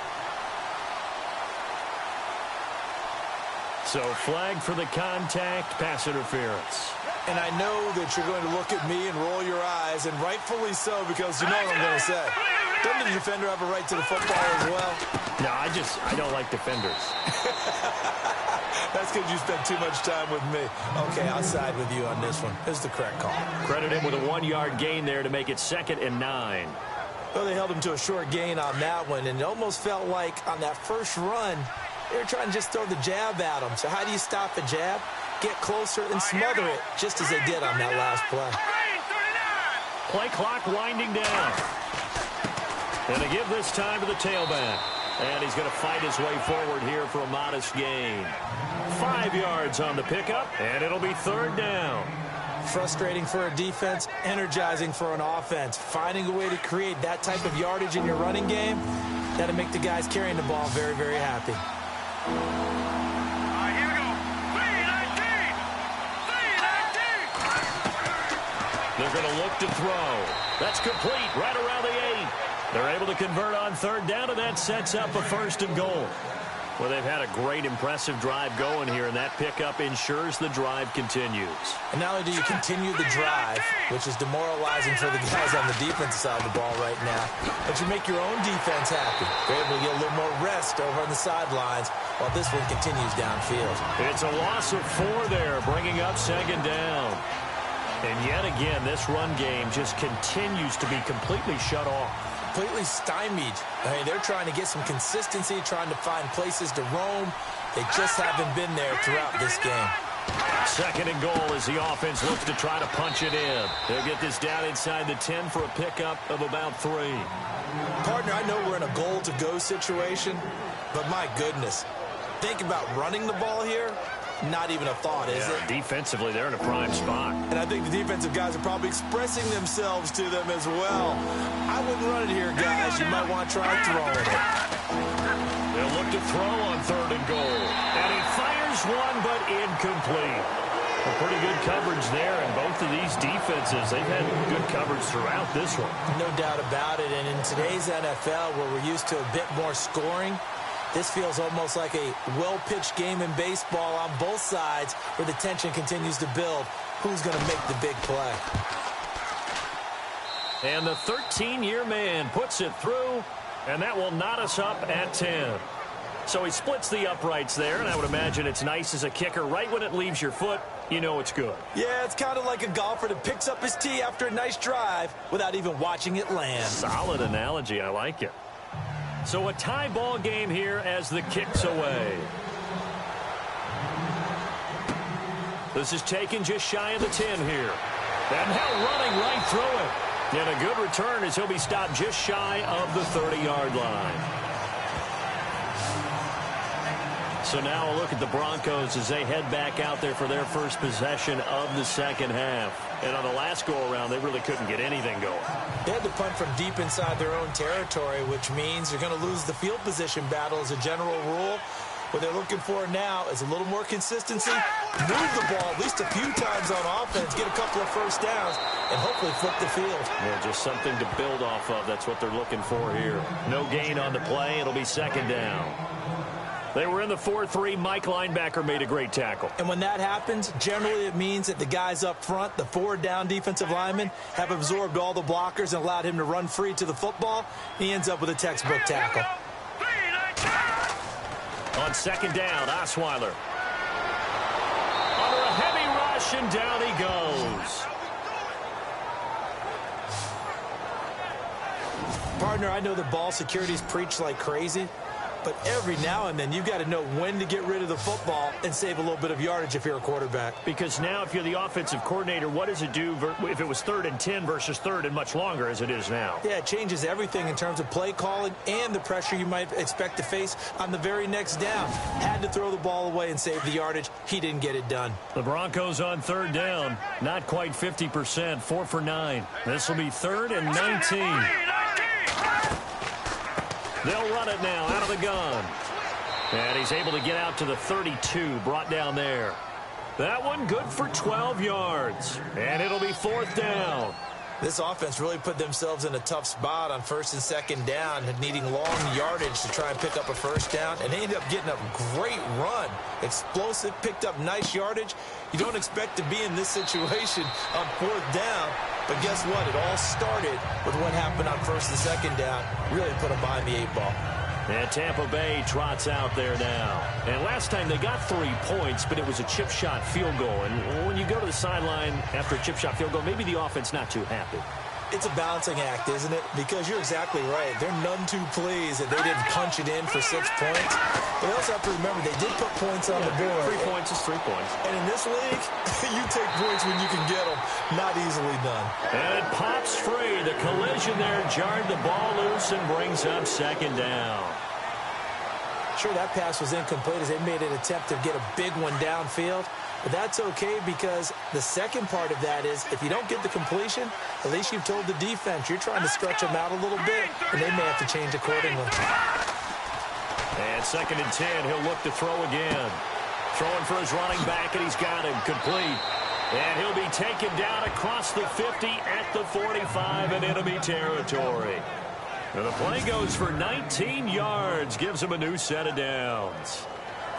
So flag for the contact, pass interference. And I know that you're going to look at me and roll your eyes, and rightfully so, because you know what I'm going to say. Doesn't the defender have a right to the football as well? No, I don't like defenders. That's because you spent too much time with me. Okay, I'll side with you on this one. This is the correct call. Credit him with a 1-yard gain there to make it 2nd and 9. Well, they held him to a short gain on that one, and it almost felt like on that first run, they were trying to just throw the jab at him. So how do you stop the jab? Get closer and smother it, just as they did on that last play. Play clock winding down. And they give this time to the tailback. And he's going to fight his way forward here for a modest gain. 5 yards on the pickup, and it'll be 3rd down. Frustrating for a defense, energizing for an offense. Finding a way to create that type of yardage in your running game, that'll make the guys carrying the ball very, very happy. Here we go. 3-19. They're going to look to throw. That's complete right around the 8. They're able to convert on 3rd down, and that sets up a 1st and goal. Well, they've had a great, impressive drive going here, and that pickup ensures the drive continues. And not only do you continue the drive, which is demoralizing for the guys on the defensive side of the ball right now, but you make your own defense happy. They're able to get a little more rest over on the sidelines while this one continues downfield. It's a loss of 4 there, bringing up 2nd down. And yet again, this run game just continues to be completely shut off. Completely stymied. I mean, they're trying to get some consistency, trying to find places to roam. They just haven't been there throughout this game. 2nd and goal as the offense looks to try to punch it in. They'll get this down inside the 10 for a pickup of about 3. Partner, I know we're in a goal-to-go situation, but my goodness, think about running the ball here. Not even a thought, is it? Defensively, they're in a prime spot. And I think the defensive guys are probably expressing themselves to them as well. I wouldn't run it here, guys. You might want to try throwing it. They'll look to throw on 3rd and goal. And he fires one, but incomplete. A pretty good coverage there, and both of these defenses, they've had good coverage throughout this one. No doubt about it. And in today's NFL, where we're used to a bit more scoring, This feels almost like a well-pitched game in baseball on both sides where the tension continues to build. Who's going to make the big play? And the 13-year man puts it through, and that will knot us up at 10. So he splits the uprights there, and I would imagine it's nice as a kicker. Right when it leaves your foot, you know it's good. Yeah, it's kind of like a golfer that picks up his tee after a nice drive without even watching it land. Solid analogy. I like it. So a tie ball game here as the kick's away. This is taken just shy of the 10 here. And now running right through it. And a good return as he'll be stopped just shy of the 30-yard line. So now a look at the Broncos as they head back out there for their first possession of the second half. And on the last go-around, they really couldn't get anything going. They had to punt from deep inside their own territory, which means you're going to lose the field position battle as a general rule. What they're looking for now is a little more consistency, move the ball at least a few times on offense, get a couple of first downs, and hopefully flip the field. Yeah, just something to build off of. That's what they're looking for here. No gain on the play. It'll be second down. They were in the 4-3. Mike linebacker made a great tackle. And when that happens, generally it means that the guys up front, the forward down defensive linemen, have absorbed all the blockers and allowed him to run free to the football. He ends up with a textbook tackle. On second down, Osweiler. Under a heavy rush, and down he goes. Partner, I know that ball security's preached like crazy, but every now and then you've got to know when to get rid of the football and save a little bit of yardage if you're a quarterback. Because now if you're the offensive coordinator, what does it do if it was 3rd and 10 versus 3rd and much longer as it is now? Yeah, it changes everything in terms of play calling and the pressure you might expect to face on the very next down. Had to throw the ball away and save the yardage. He didn't get it done. The Broncos on 3rd down. Not quite 50%. 4 for 9. This will be 3rd and 19. They'll run it now out of the gun. And he's able to get out to the 32, brought down there. That one good for 12 yards. And it'll be 4th down. This offense really put themselves in a tough spot on 1st and 2nd down, needing long yardage to try and pick up a first down, and they ended up getting a great run. Explosive, picked up nice yardage. You don't expect to be in this situation on 4th down, but guess what? It all started with what happened on 1st and 2nd down. Really put them behind the 8 ball. And Tampa Bay trots out there now. And last time they got 3 points, but it was a chip shot field goal. And when you go to the sideline after a chip shot field goal, maybe the offense not too happy. It's a balancing act, isn't it? Because you're exactly right. They're none too pleased that they didn't punch it in for 6 points. But they also have to remember they did put points on the board. 3 points is 3 points. And in this league, you take points when you can get them. Not easily done. And it pops free. The collision there jarred the ball loose and brings up second down. Sure, that pass was incomplete as they made an attempt to get a big one downfield. But that's okay because the second part of that is if you don't get the completion, at least you've told the defense you're trying to stretch them out a little bit, and they may have to change accordingly. And 2nd and 10, he'll look to throw again. Throwing for his running back, and he's got him complete. And he'll be taken down across the 50 at the 45 in enemy territory. And the play goes for 19 yards, gives him a new set of downs.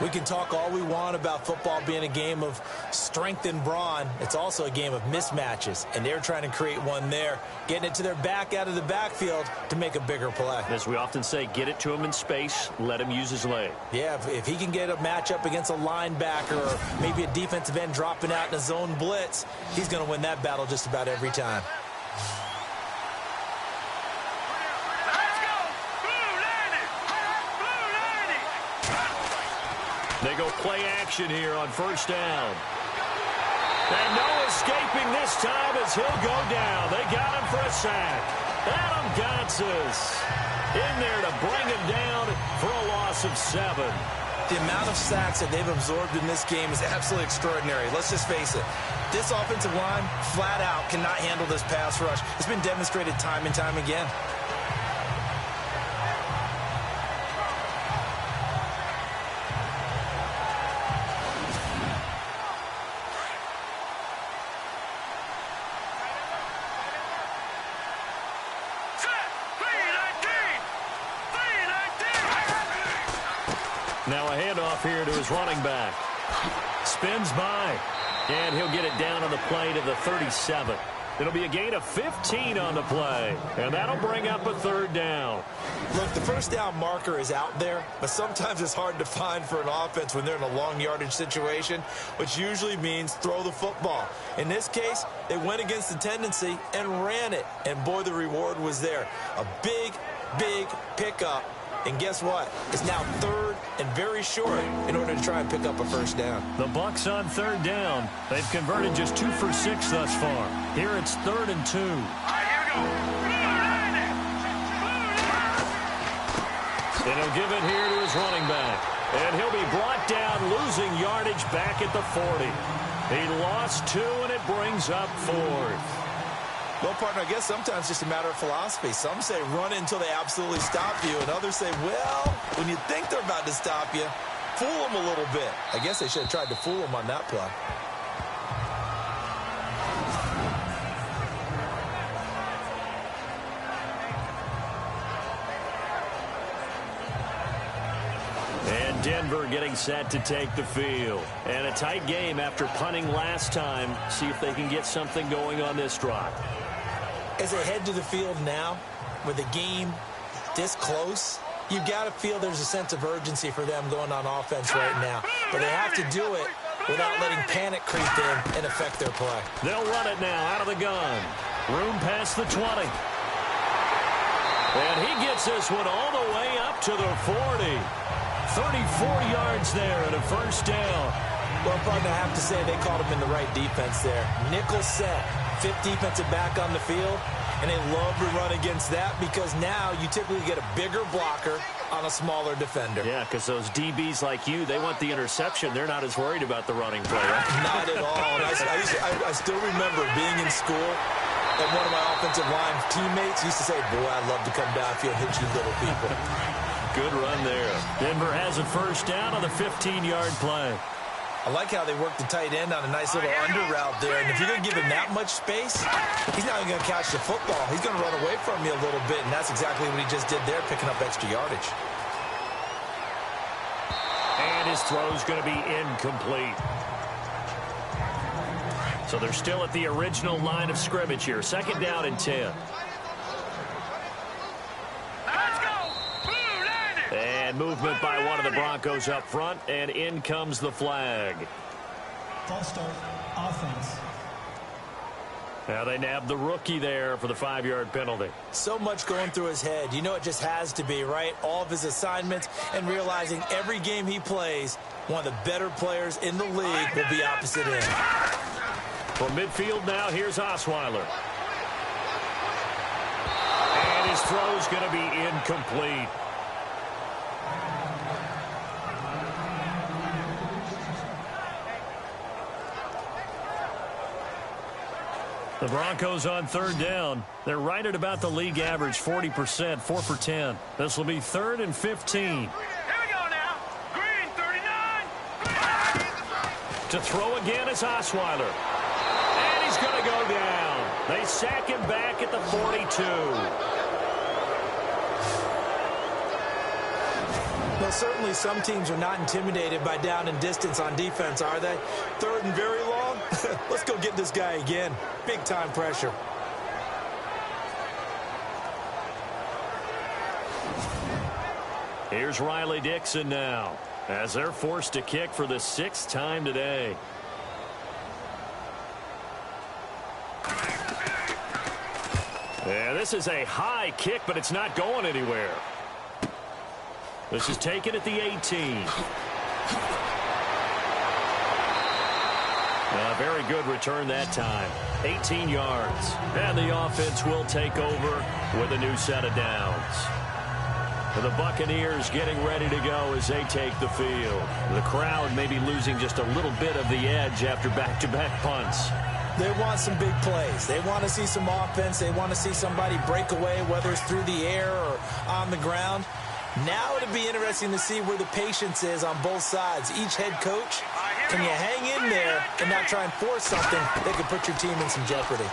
We can talk all we want about football being a game of strength and brawn. It's also a game of mismatches, and they're trying to create one there, getting it to their back out of the backfield to make a bigger play. As we often say, get it to him in space, let him use his leg. Yeah, if he can get a matchup against a linebacker or maybe a defensive end dropping out in a zone blitz, he's going to win that battle just about every time. They go play action here on 1st down. And no escaping this time as he'll go down. They got him for a sack. Adam Gotsis in there to bring him down for a loss of 7. The amount of sacks that they've absorbed in this game is absolutely extraordinary. Let's just face it. This offensive line, flat out, cannot handle this pass rush. It's been demonstrated time and time again. Now a handoff here to his running back. Spins by. And he'll get it down on the play to the 37. It'll be a gain of 15 on the play. And that'll bring up a third down. Look, the first down marker is out there, but sometimes it's hard to find for an offense when they're in a long yardage situation, which usually means throw the football. In this case, they went against the tendency and ran it. And boy, the reward was there. A big, big pickup. And guess what? It's now third and very short in order to try and pick up a first down. The Bucs on third down. They've converted just 2 for 6 thus far. Here it's 3rd and 2. All right, here we go. And he'll give it here to his running back. And he'll be brought down, losing yardage back at the 40. He lost 2, and it brings up 4th. Well, partner, I guess sometimes it's just a matter of philosophy. Some say run it until they absolutely stop you, and others say, well, when you think they're about to stop you, fool them a little bit. I guess they should have tried to fool them on that play. And Denver getting set to take the field. And a tight game after punting last time. See if they can get something going on this drive. As they head to the field now, with the game this close, you've got to feel there's a sense of urgency for them going on offense right now. But they have to do it without letting panic creep in and affect their play. They'll run it now out of the gun. Room past the 20. And he gets this one all the way up to the 40. 34 yards there and a first down. Well, partner, I have to say they called him in the right defense there. Nickel set. 5th defensive back on the field, and they love to run against that because now you typically get a bigger blocker on a smaller defender. Yeah, because those DBs like you, they want the interception. They're not as worried about the running play, right? Not at all. And I still remember being in school, and one of my offensive line teammates used to say, boy, I'd love to come downfield and hit you little people. Good run there. Denver has a first down on the 15-yard play. I like how they work the tight end on a nice little under route there. And if you're going to give him that much space, he's not even going to catch the football. He's going to run away from you a little bit, and that's exactly what he just did there, picking up extra yardage. And his throw's going to be incomplete. So they're still at the original line of scrimmage here. 2nd down and 10. And movement by one of the Broncos up front, and in comes the flag. False start, offense. Now they nabbed the rookie there for the 5-yard penalty. So much going through his head. You know it just has to be, right? All of his assignments and realizing every game he plays, one of the better players in the league will be opposite end. From midfield now, here's Osweiler. And his throw's going to be incomplete. The Broncos on 3rd down. They're right at about the league average, 40%, 4 for 10. This will be 3rd and 15. Here we go now. Green, 39. To throw again is Osweiler. And he's going to go down. They sack him back at the 42. Well, certainly some teams are not intimidated by down and distance on defense, are they? 3rd and very long? Let's go get this guy again. Big-time pressure. Here's Riley Dixon now, as they're forced to kick for the 6th time today. Yeah, this is a high kick, but it's not going anywhere. This is taken at the 18. A very good return that time. 18 yards. And the offense will take over with a new set of downs. And the Buccaneers getting ready to go as they take the field. The crowd may be losing just a little bit of the edge after back-to-back punts. They want some big plays. They want to see some offense. They want to see somebody break away, whether it's through the air or on the ground. Now it'll be interesting to see where the patience is on both sides. Each head coach, can you hang in there and not try and force something that could put your team in some jeopardy?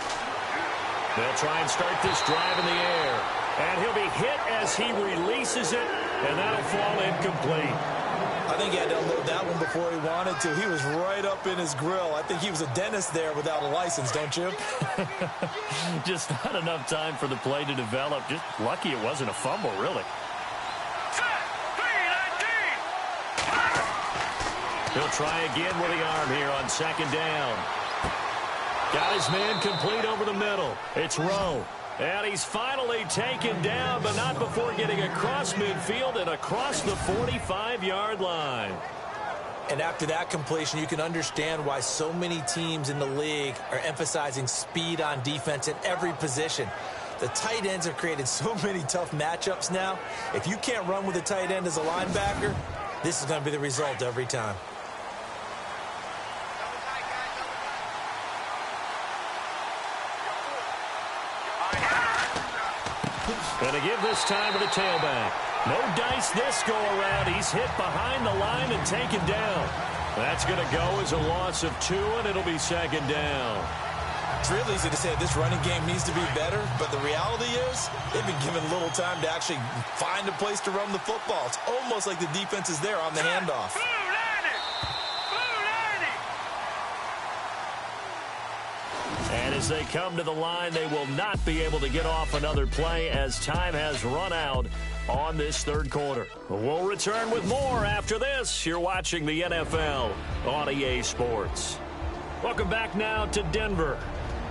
They'll try and start this drive in the air. And he'll be hit as he releases it, and that'll fall incomplete. I think he had to unload that one before he wanted to. He was right up in his grill. I think he was a dentist there without a license, don't you? Just not enough time for the play to develop. Just lucky it wasn't a fumble, really. He'll try again with the arm here on second down. Got his man complete over the middle. It's Rowe. And he's finally taken down, but not before getting across midfield and across the 45-yard line. And after that completion, you can understand why so many teams in the league are emphasizing speed on defense at every position. The tight ends have created so many tough matchups now. If you can't run with a tight end as a linebacker, this is going to be the result every time. Going to give this time to the tailback. No dice this go-around. He's hit behind the line and taken down. That's going to go as a loss of 2, and it'll be second down. It's real easy to say this running game needs to be better, but the reality is they've been given little time to actually find a place to run the football. It's almost like the defense is there on the handoff. And as they come to the line, they will not be able to get off another play as time has run out on this third quarter. We'll return with more after this. You're watching the NFL on EA Sports. Welcome back now to Denver.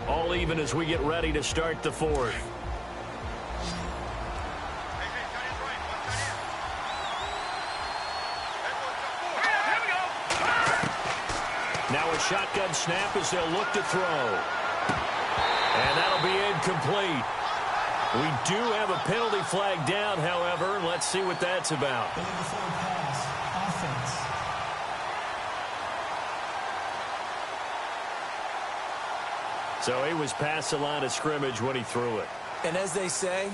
All even as we get ready to start the fourth. Now a shotgun snap as they'll look to throw. And that'll be incomplete. We do have a penalty flag down, however. Let's see what that's about. So he was past the line of scrimmage when he threw it. And as they say,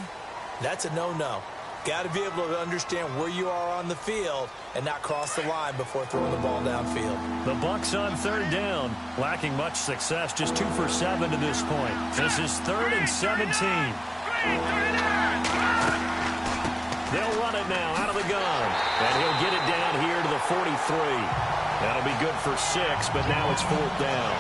that's a no-no. Got to be able to understand where you are on the field and not cross the line before throwing the ball downfield. The Bucs on third down, lacking much success, just 2 for 7 to this point. This is 3rd and 17. They'll run it now out of the gun, and he'll get it down here to the 43. That'll be good for 6, but now it's 4th down.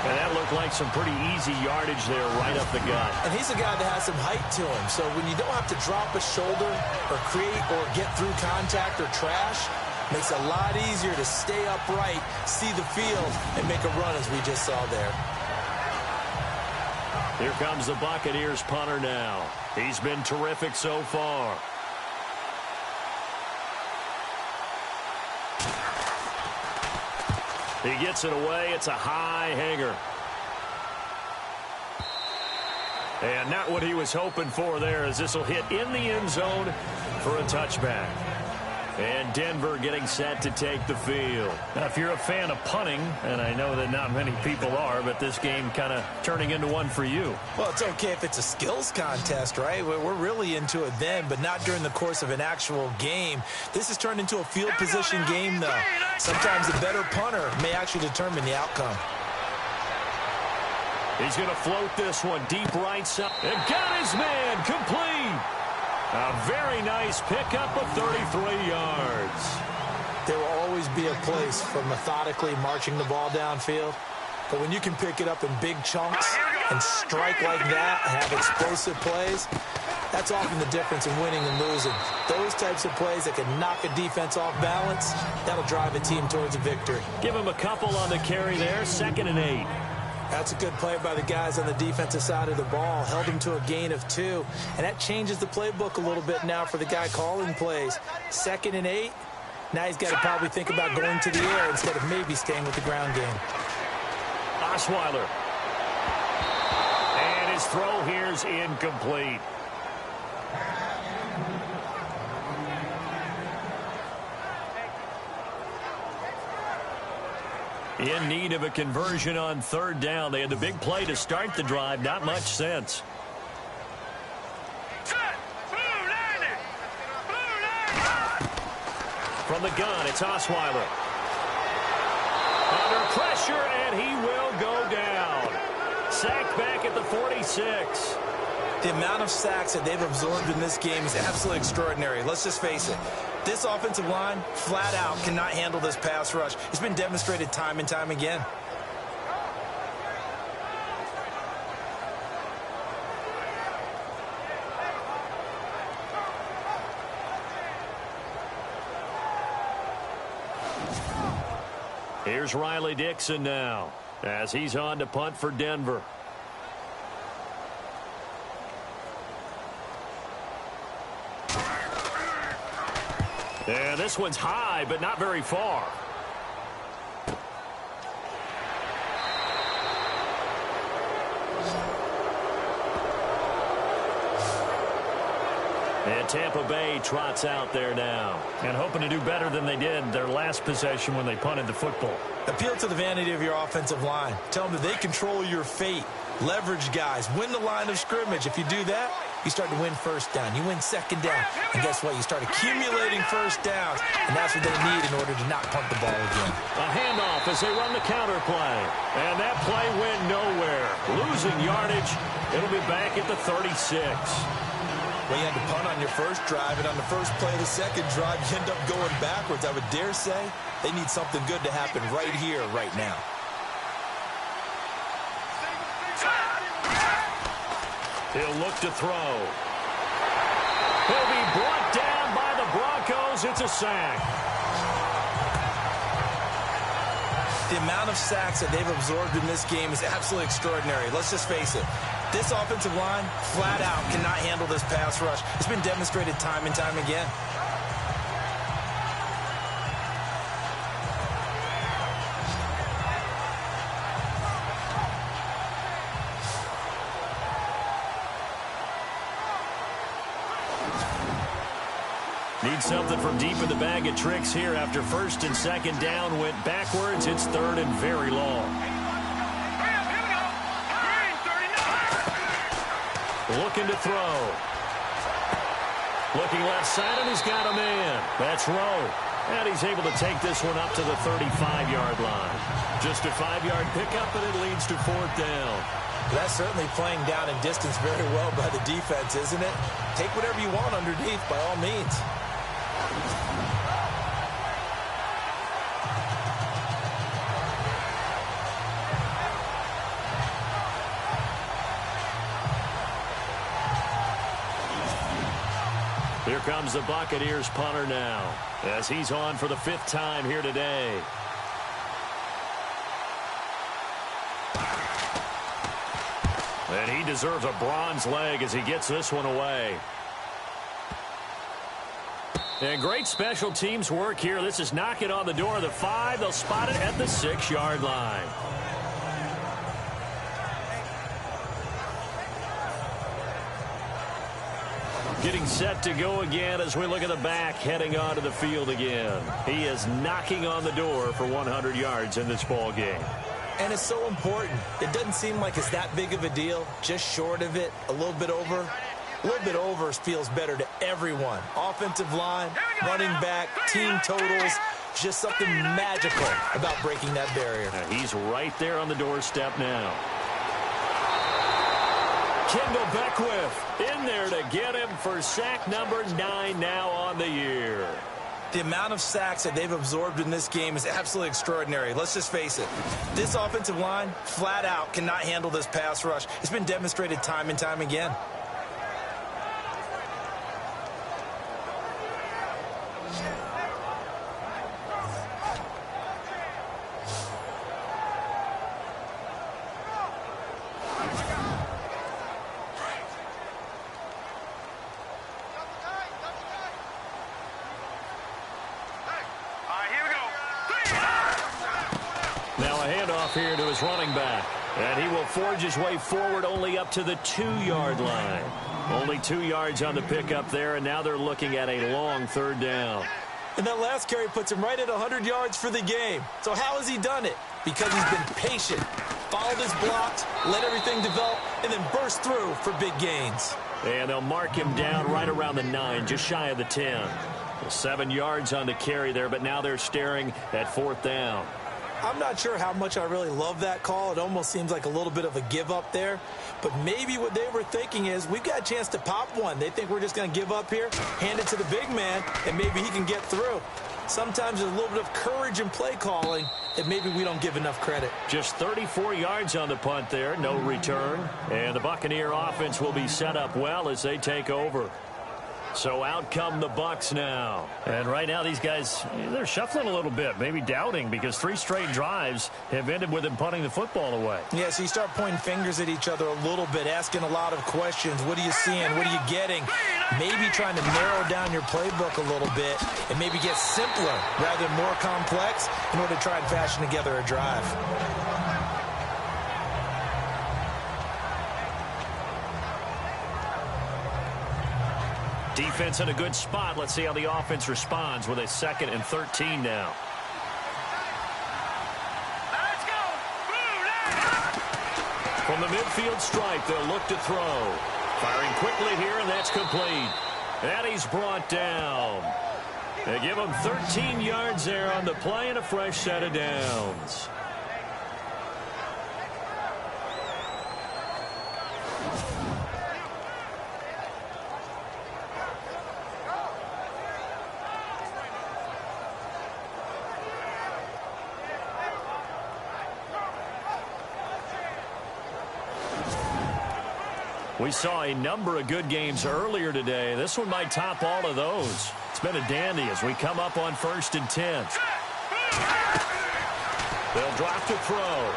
And that looked like some pretty easy yardage there right up the gut. And he's a guy that has some height to him. So when you don't have to drop a shoulder or create or get through contact or trash, makes it a lot easier to stay upright, see the field, and make a run as we just saw there. Here comes the Buccaneers punter now. He's been terrific so far. He gets it away. It's a high hanger. And not what he was hoping for there, as this will hit in the end zone for a touchback. And Denver getting set to take the field. Now, if you're a fan of punting, and I know that not many people are, but this game kind of turning into one for you. Well, it's okay if it's a skills contest, right? We're really into it then, but not during the course of an actual game. This has turned into a field position game, though. Sometimes the better punter may actually determine the outcome. He's going to float this one deep right side. And got his man complete. A very nice pickup of 33 yards. There will always be a place for methodically marching the ball downfield. But when you can pick it up in big chunks and strike like that, have explosive plays, that's often the difference in winning and losing. Those types of plays that can knock a defense off balance, that'll drive a team towards a victory. Give him a couple on the carry there, 2nd and 8. That's a good play by the guys on the defensive side of the ball. Held him to a gain of 2. And that changes the playbook a little bit now for the guy calling plays. 2nd and 8. Now he's got to probably think about going to the air instead of maybe staying with the ground game. Osweiler. And his throw here is incomplete. In need of a conversion on 3rd down. They had the big play to start the drive. Not much sense. From the gun, it's Osweiler. Under pressure, and he will go down. Sacked back at the 46. The amount of sacks that they've absorbed in this game is absolutely extraordinary. Let's just face it. This offensive line, flat out, cannot handle this pass rush. It's been demonstrated time and time again. Here's Riley Dixon now as he's on to punt for Denver. And this one's high, but not very far. And Tampa Bay trots out there now and hoping to do better than they did their last possession when they punted the football. Appeal to the vanity of your offensive line. Tell them that they control your fate. Leverage guys. Win the line of scrimmage. If you do that, you start to win first down. You win second down. And guess what? You start accumulating first downs. And that's what they need in order to not punt the ball again. A handoff as they run the counter play. And that play went nowhere. Losing yardage. It'll be back at the 36. Well, you had to punt on your first drive, and on the first play of the second drive, you end up going backwards. I would dare say they need something good to happen right here, right now. He'll look to throw. He'll be brought down by the Broncos. It's a sack. The amount of sacks that they've absorbed in this game is absolutely extraordinary. Let's just face it. This offensive line, flat out, cannot handle this pass rush. It's been demonstrated time and time again. Need something from deep in the bag of tricks here after first and second down went backwards. It's third and very long. Looking to throw. Looking left side, and he's got a man. That's Rowe. And he's able to take this one up to the 35-yard line. Just a 5-yard pickup, and it leads to fourth down. That's certainly playing down in distance very well by the defense, isn't it? Take whatever you want underneath, by all means. Here comes the Buccaneers punter now as he's on for the 5th time here today. And he deserves a bronze leg as he gets this one away. And great special teams work here. This is knocking on the door of the 5. They'll spot it at the 6-yard line. Getting set to go again as we look at the back heading onto the field again. He is knocking on the door for 100 yards in this ball game. And it's so important. It doesn't seem like it's that big of a deal. Just short of it, a little bit over. A little bit over feels better to everyone. Offensive line, running back, team totals. Just something magical about breaking that barrier. He's right there on the doorstep now. Kendall Beckwith in there to get him for sack number 9 now on the year. The amount of sacks that they've absorbed in this game is absolutely extraordinary. Let's just face it. This offensive line, flat out, cannot handle this pass rush. It's been demonstrated time and time again. Here to his running back, and he will forge his way forward only up to the 2-yard line. Only 2 yards on the pickup there, and now they're looking at a long 3rd down. And that last carry puts him right at 100 yards for the game. So how has he done it? Because he's been patient, followed his blocks, let everything develop, and then burst through for big gains. And they'll mark him down right around the 9, just shy of the 10. 7 yards on the carry there, but now they're staring at 4th down. I'm not sure how much I really love that call. It almost seems like a little bit of a give up there. But maybe what they were thinking is, we've got a chance to pop one. They think we're just going to give up here, hand it to the big man, and maybe he can get through. Sometimes there's a little bit of courage in play calling that maybe we don't give enough credit. Just 34 yards on the punt there, no return. And the Buccaneer offense will be set up well as they take over. So out come the Bucs now. And right now these guys, they're shuffling a little bit, maybe doubting, because 3 straight drives have ended with them punting the football away. Yeah, so you start pointing fingers at each other a little bit, asking a lot of questions. What are you seeing? What are you getting? Maybe trying to narrow down your playbook a little bit and maybe get simpler rather than more complex in order to try and fashion together a drive. Defense in a good spot. Let's see how the offense responds with a 2nd and 13 now. Let's go. From the midfield stripe, they'll look to throw. Firing quickly here, and that's complete. And he's brought down. They give him 13 yards there on the play and a fresh set of downs. We saw a number of good games earlier today. This one might top all of those. It's been a dandy as we come up on 1st and 10. They'll drop to throw.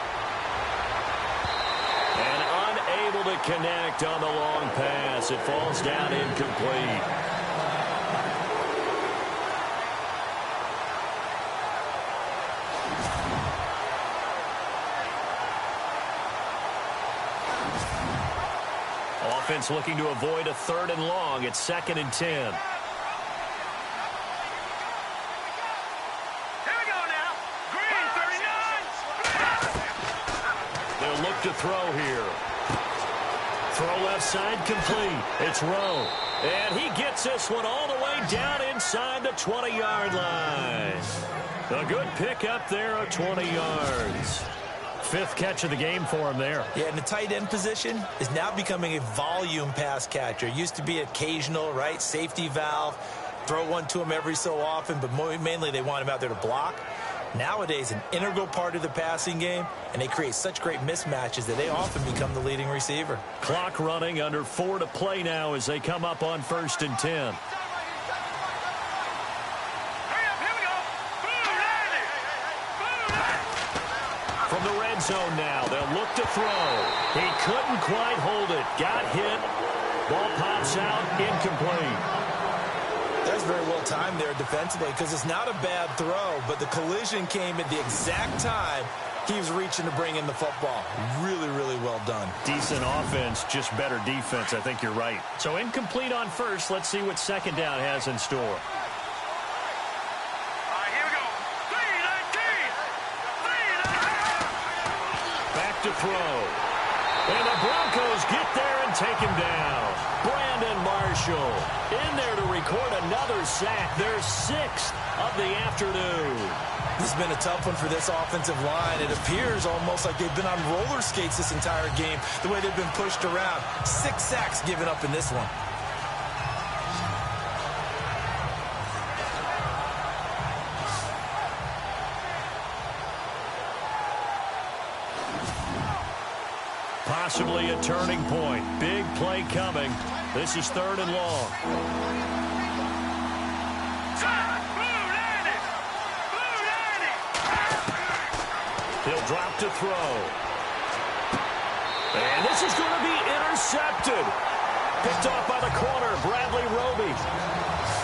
And unable to connect on the long pass. It falls down incomplete. Offense looking to avoid a 3rd and long. It's 2nd and 10. Here we go now. Green 39. They'll look to throw here. Throw left side complete. It's Rowe. And he gets this one all the way down inside the 20-yard line. A good pick up there of 20 yards. 5th catch of the game for him there. Yeah, and the tight end position is now becoming a volume pass catcher. It used to be occasional, right? Safety valve. Throw one to him every so often, but mainly they want him out there to block. Nowadays, an integral part of the passing game, and they create such great mismatches that they often become the leading receiver. Clock running, under 4 to play now as they come up on 1st and 10. From the red zone now, they'll look to throw. He couldn't quite hold it. Got hit. Ball pops out, incomplete. That's very well timed there defensively, because it's not a bad throw, but the collision came at the exact time he was reaching to bring in the football. Really, really well done. Decent offense, just better defense. I think you're right. So incomplete on 1st. Let's see what 2nd down has in store. To throw. And the Broncos get there and take him down. Brandon Marshall in there to record another sack. Their 6th of the afternoon. This has been a tough one for this offensive line. It appears almost like they've been on roller skates this entire game, the way they've been pushed around. 6 sacks given up in this one. Possibly a turning point. Big play coming. This is 3rd and long. He'll drop to throw. And this is going to be intercepted. Picked off by the corner, Bradley Roby.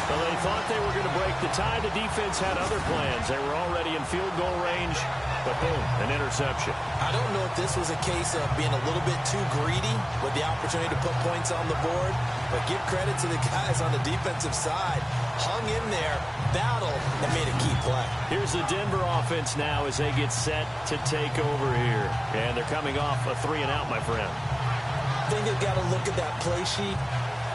Well, they thought they were going to break the tie. The defense had other plans. They were already in field goal range, but boom, an interception. I don't know if this was a case of being a little bit too greedy with the opportunity to put points on the board, but give credit to the guys on the defensive side. Hung in there, battled, and made a key play. Here's the Denver offense now as they get set to take over here. And they're coming off a 3-and-out, my friend. I think they've got to look at that play sheet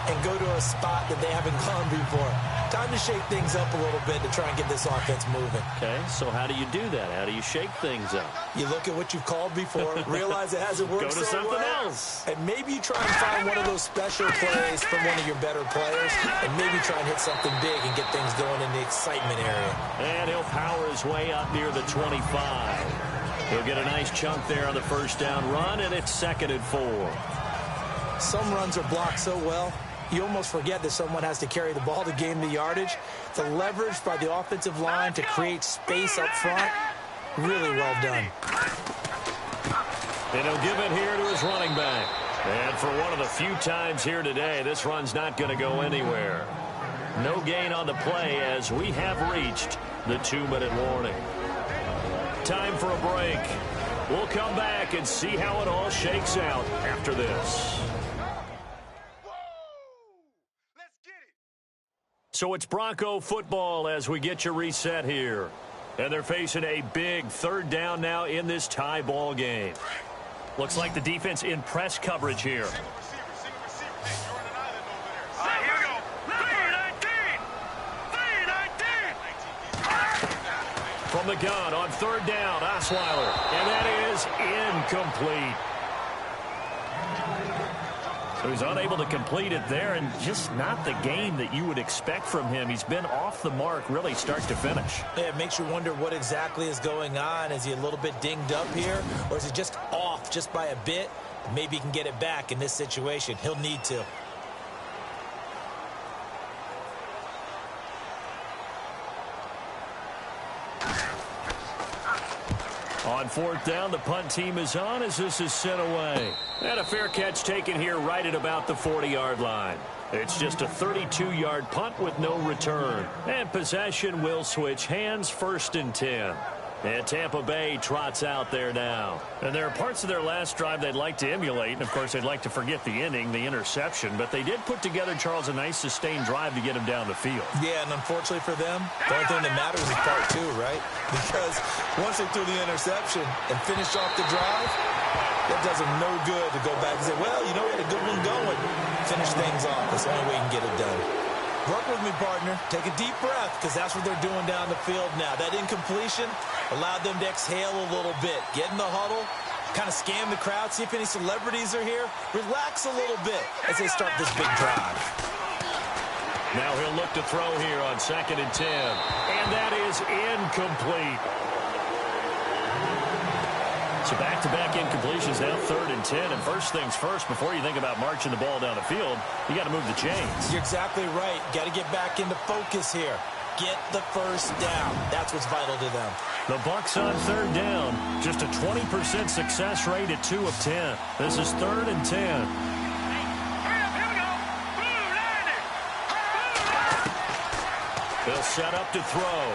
and go to a spot that they haven't gone before. Time to shake things up a little bit to try and get this offense moving. Okay, so how do you do that? How do you shake things up? You look at what you've called before, realize it hasn't worked Go to something well, else. and maybe you try and find one of those special plays from one of your better players, and maybe try and hit something big and get things going in the excitement area. And he'll power his way up near the 25. He'll get a nice chunk there on the first down run, and it's 2nd and 4. Some runs are blocked so well, you almost forget that someone has to carry the ball to gain the yardage. The leverage by the offensive line to create space up front, really well done. And he'll give it here to his running back. And for one of the few times here today, this run's not going to go anywhere. No gain on the play as we have reached the 2-minute warning. Time for a break. We'll come back and see how it all shakes out after this. So it's Bronco football as we get you reset here. And they're facing a big 3rd down now in this tie ball game. Looks like the defense in press coverage here. Here we go. 3-19. From the gun on 3rd down, Osweiler. And that is incomplete. So he's unable to complete it there, and just not the game that you would expect from him. He's been off the mark really start to finish. Yeah, it makes you wonder what exactly is going on. Is he a little bit dinged up here, or is he just off just by a bit? Maybe he can get it back in this situation. He'll need to. On 4th down, the punt team is on as this is sent away. And a fair catch taken here right at about the 40-yard line. It's just a 32-yard punt with no return. And possession will switch hands, 1st and 10. And Tampa Bay trots out there now. And there are parts of their last drive they'd like to emulate. And, of course, they'd like to forget the ending, the interception. But they did put together, Charles, a nice sustained drive to get him down the field. Yeah, and unfortunately for them, the only thing that matters is part 2, right? Because once they threw the interception and finished off the drive, that does them no good to go back and say, well, you know, we had a good one going. Finish things off. That's the only way you can get it done. Work with me, partner. Take a deep breath, because that's what they're doing down the field now. That incompletion allowed them to exhale a little bit. Get in the huddle, kind of scan the crowd, see if any celebrities are here. Relax a little bit as they start this big drive. Now he'll look to throw here on 2nd and 10. And that is incomplete. So back-to-back incompletions, now 3rd and 10. And first things first, before you think about marching the ball down the field, you got to move the chains. You're exactly right. Got to get back into focus here. Get the first down. That's what's vital to them. The Bucs on 3rd down. Just a 20% success rate at 2 of 10. This is 3rd and 10. They'll set up to throw.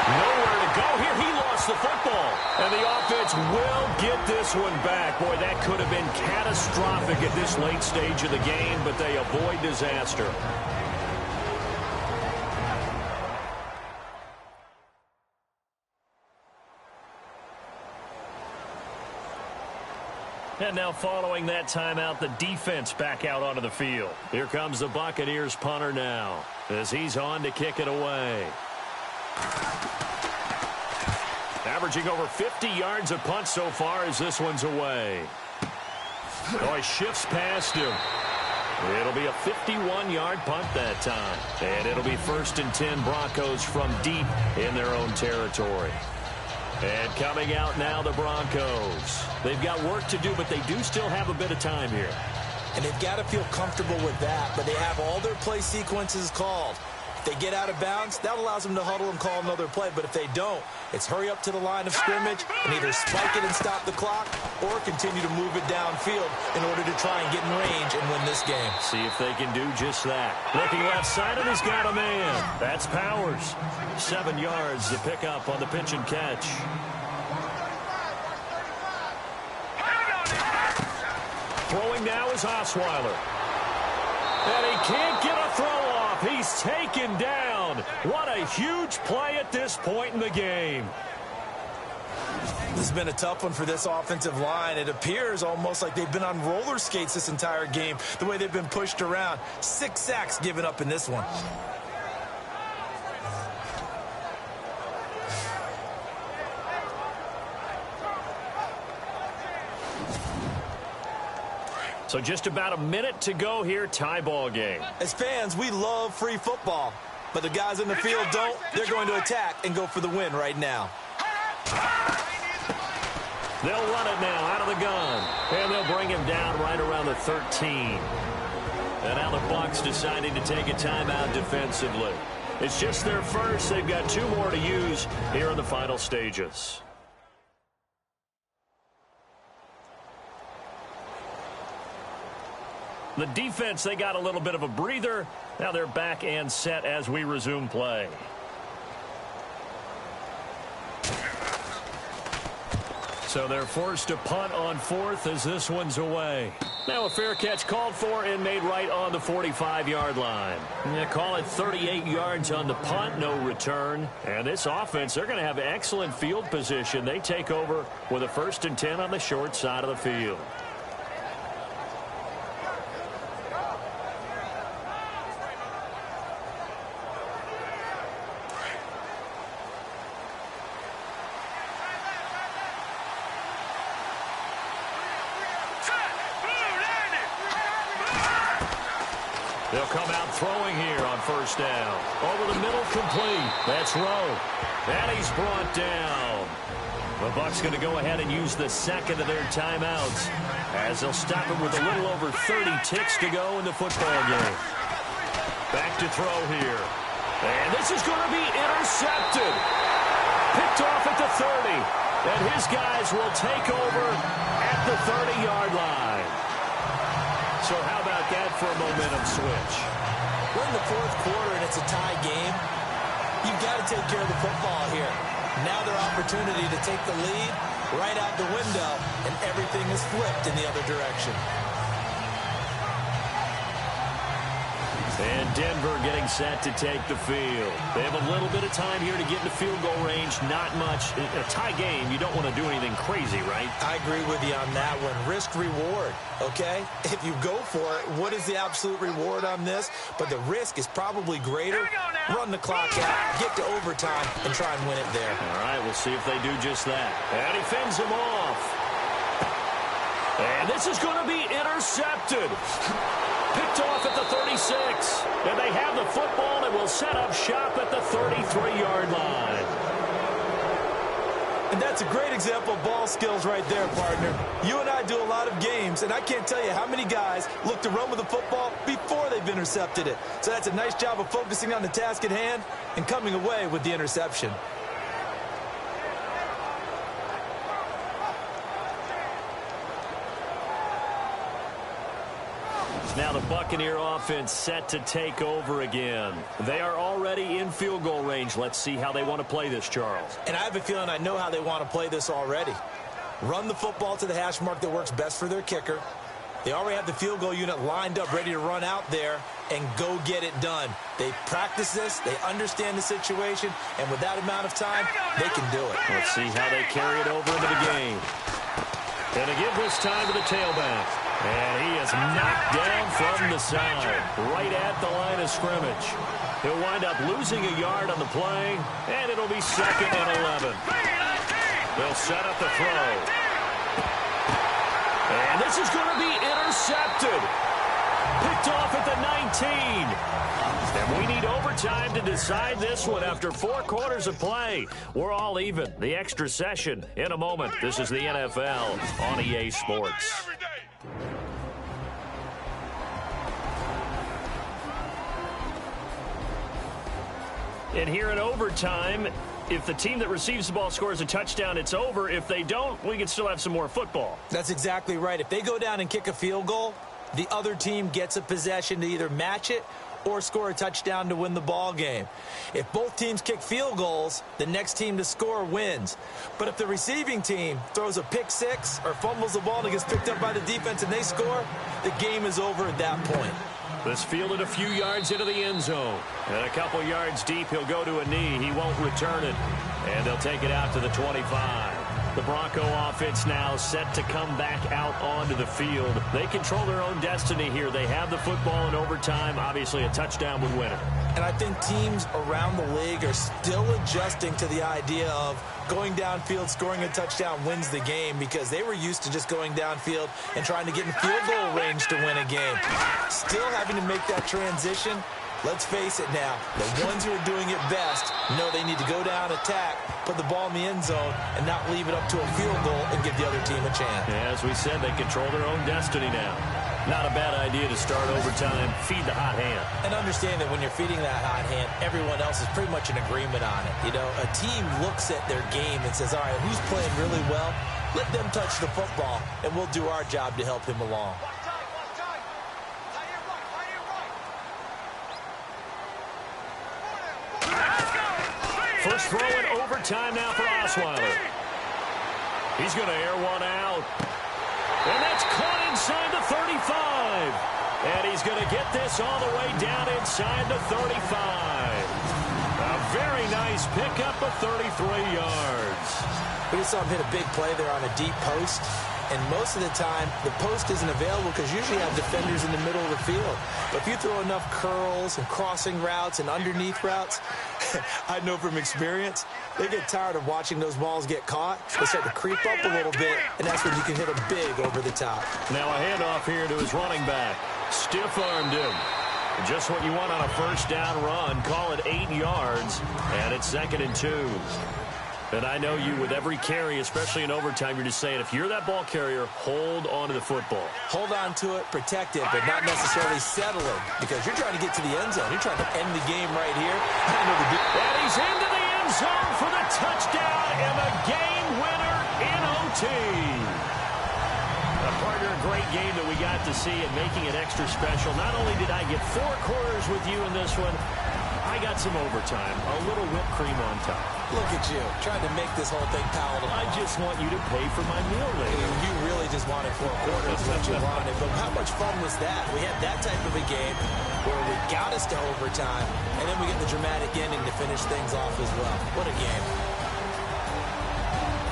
Nowhere to go here. He lost the football. And the offense will get this one back. Boy, that could have been catastrophic at this late stage of the game, but they avoid disaster. And now following that timeout, the defense back out onto the field. Here comes the Buccaneers punter now as he's on to kick it away. Averaging over 50 yards a punt so far as this one's away. Oh, he shifts past him. It'll be a 51-yard punt that time. And it'll be 1st and 10 Broncos from deep in their own territory. And coming out now, the Broncos. They've got work to do, but they do still have a bit of time here. And they've got to feel comfortable with that, but they have all their play sequences called. If they get out of bounds, that allows them to huddle and call another play. But if they don't, it's hurry up to the line of scrimmage and either spike it and stop the clock or continue to move it downfield in order to try and get in range and win this game. See if they can do just that. Looking left side, and he's got a man. That's Powers. 7 yards to pick up on the pitch and catch. Throwing now is Osweiler. And he can't get a throw off. He's taken down. What a huge play at this point in the game. This has been a tough one for this offensive line. It appears almost like they've been on roller skates this entire game, the way they've been pushed around. 6 sacks given up in this one. So just about a minute to go here, tie ball game. As fans, we love free football, but the guys in the field don't. They're going to attack and go for the win right now. They'll run it now out of the gun, and they'll bring him down right around the 13. And now the Bucs deciding to take a timeout defensively. It's just their first. They've got 2 more to use here in the final stages. The defense, they got a little bit of a breather. Now they're back and set as we resume play. So they're forced to punt on 4th as this one's away. Now a fair catch called for and made right on the 45-yard line. Call it 38 yards on the punt, no return. And this offense, they're going to have excellent field position. They take over with a 1st and 10 on the short side of the field. They'll come out throwing here on 1st down. Over the middle, complete. That's Rowe. And he's brought down. The Bucs going to go ahead and use the 2nd of their timeouts as they'll stop it with a little over 30 ticks to go in the football game. Back to throw here. And this is going to be intercepted. Picked off at the 30. And his guys will take over at the 30-yard line. So how about that for a momentum switch? We're in the 4th quarter and it's a tie game. You've got to take care of the football here. Now their opportunity to take the lead right out the window, and everything is flipped in the other direction. And Denver getting set to take the field. They have a little bit of time here to get into field goal range. Not much. In a tie game, you don't want to do anything crazy, right? I agree with you on that one. Risk-reward, okay? If you go for it, what is the absolute reward on this? But the risk is probably greater. Run the clock out, get to overtime, and try and win it there. All right, we'll see if they do just that. And he fends him off. And this is going to be intercepted. Picked off at the 36. And they have the football and will set up shop at the 33-yard line. And that's a great example of ball skills right there, partner. You and I do a lot of games, and I can't tell you how many guys look to run with the football before they've intercepted it. So that's a nice job of focusing on the task at hand and coming away with the interception. Now the Buccaneer offense set to take over again. They are already in field goal range. Let's see how they want to play this, Charles. And I have a feeling I know how they want to play this already. Run the football to the hash mark that works best for their kicker. They already have the field goal unit lined up, ready to run out there and go get it done. They practice this, they understand the situation, and with that amount of time, they can do it. Let's see how they carry it over into the game. And to give this time to the tailback. And he is knocked down from the side, right at the line of scrimmage. He'll wind up losing a yard on the play, and it'll be 2nd and 11. They'll set up the throw. And this is going to be intercepted. Picked off at the 19. And we need overtime to decide this one after 4 quarters of play. We're all even. The extra session in a moment. This is the NFL on EA Sports. And here in overtime, if the team that receives the ball scores a touchdown, it's over. If they don't, we can still have some more football. That's exactly right. If they go down and kick a field goal, the other team gets a possession to either match it or score a touchdown to win the ball game. If both teams kick field goals, the next team to score wins. But if the receiving team throws a pick six or fumbles the ball and it gets picked up by the defense and they score, the game is over at that point. This fielded a few yards into the end zone. And a couple yards deep, he'll go to a knee. He won't return it. And they'll take it out to the 25. The Bronco offense now set to come back out onto the field. They control their own destiny here. They have the football in overtime. Obviously, a touchdown would win it. And I think teams around the league are still adjusting to the idea of going downfield, scoring a touchdown wins the game, because they were used to just going downfield and trying to get in field goal range to win a game. Still having to make that transition. Let's face it now, the ones who are doing it best know they need to go down, attack, put the ball in the end zone, and not leave it up to a field goal and give the other team a chance. As we said, they control their own destiny now. Not a bad idea to start overtime. Feed the hot hand. And understand that when you're feeding that hot hand, everyone else is pretty much in agreement on it. You know, a team looks at their game and says, all right, who's playing really well? Let them touch the football, and we'll do our job to help him along. First throw in overtime now for Osweiler. He's going to air one out. And that's caught inside the 35. And he's going to get this all the way down inside the 35. A very nice pickup of 33 yards. We just saw him hit a big play there on a deep post. And most of the time, the post isn't available because usually you have defenders in the middle of the field. But if you throw enough curls and crossing routes and underneath routes, I know from experience, they get tired of watching those balls get caught. They start to creep up a little bit, and that's when you can hit them big over the top. Now a handoff here to his running back. Stiff-armed him. Just what you want on a first down run. Call it 8 yards, and it's 2nd and 2. And I know you, with every carry, especially in overtime, you're just saying, if you're that ball carrier, hold on to the football. Hold on to it, protect it, but not necessarily settle it, because you're trying to get to the end zone. You're trying to end the game right here. And he's into the end zone for the touchdown and the game winner in OT. A partner, a great game that we got to see and making it extra special. Not only did I get 4 quarters with you in this one, I got some overtime, a little whipped cream on top. Look at you, trying to make this whole thing palatable. I just want you to pay for my meal later. You really just wanted 4 quarters is what you wanted. But how much fun was that? We had that type of a game where we got us to overtime, and then we get the dramatic ending to finish things off as well. What a game.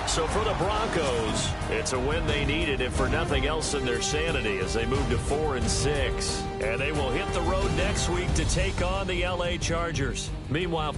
So for the Broncos, it's a win they needed, if for nothing else than their sanity, as they move to 4-6. And they will hit the road next week to take on the LA Chargers. Meanwhile...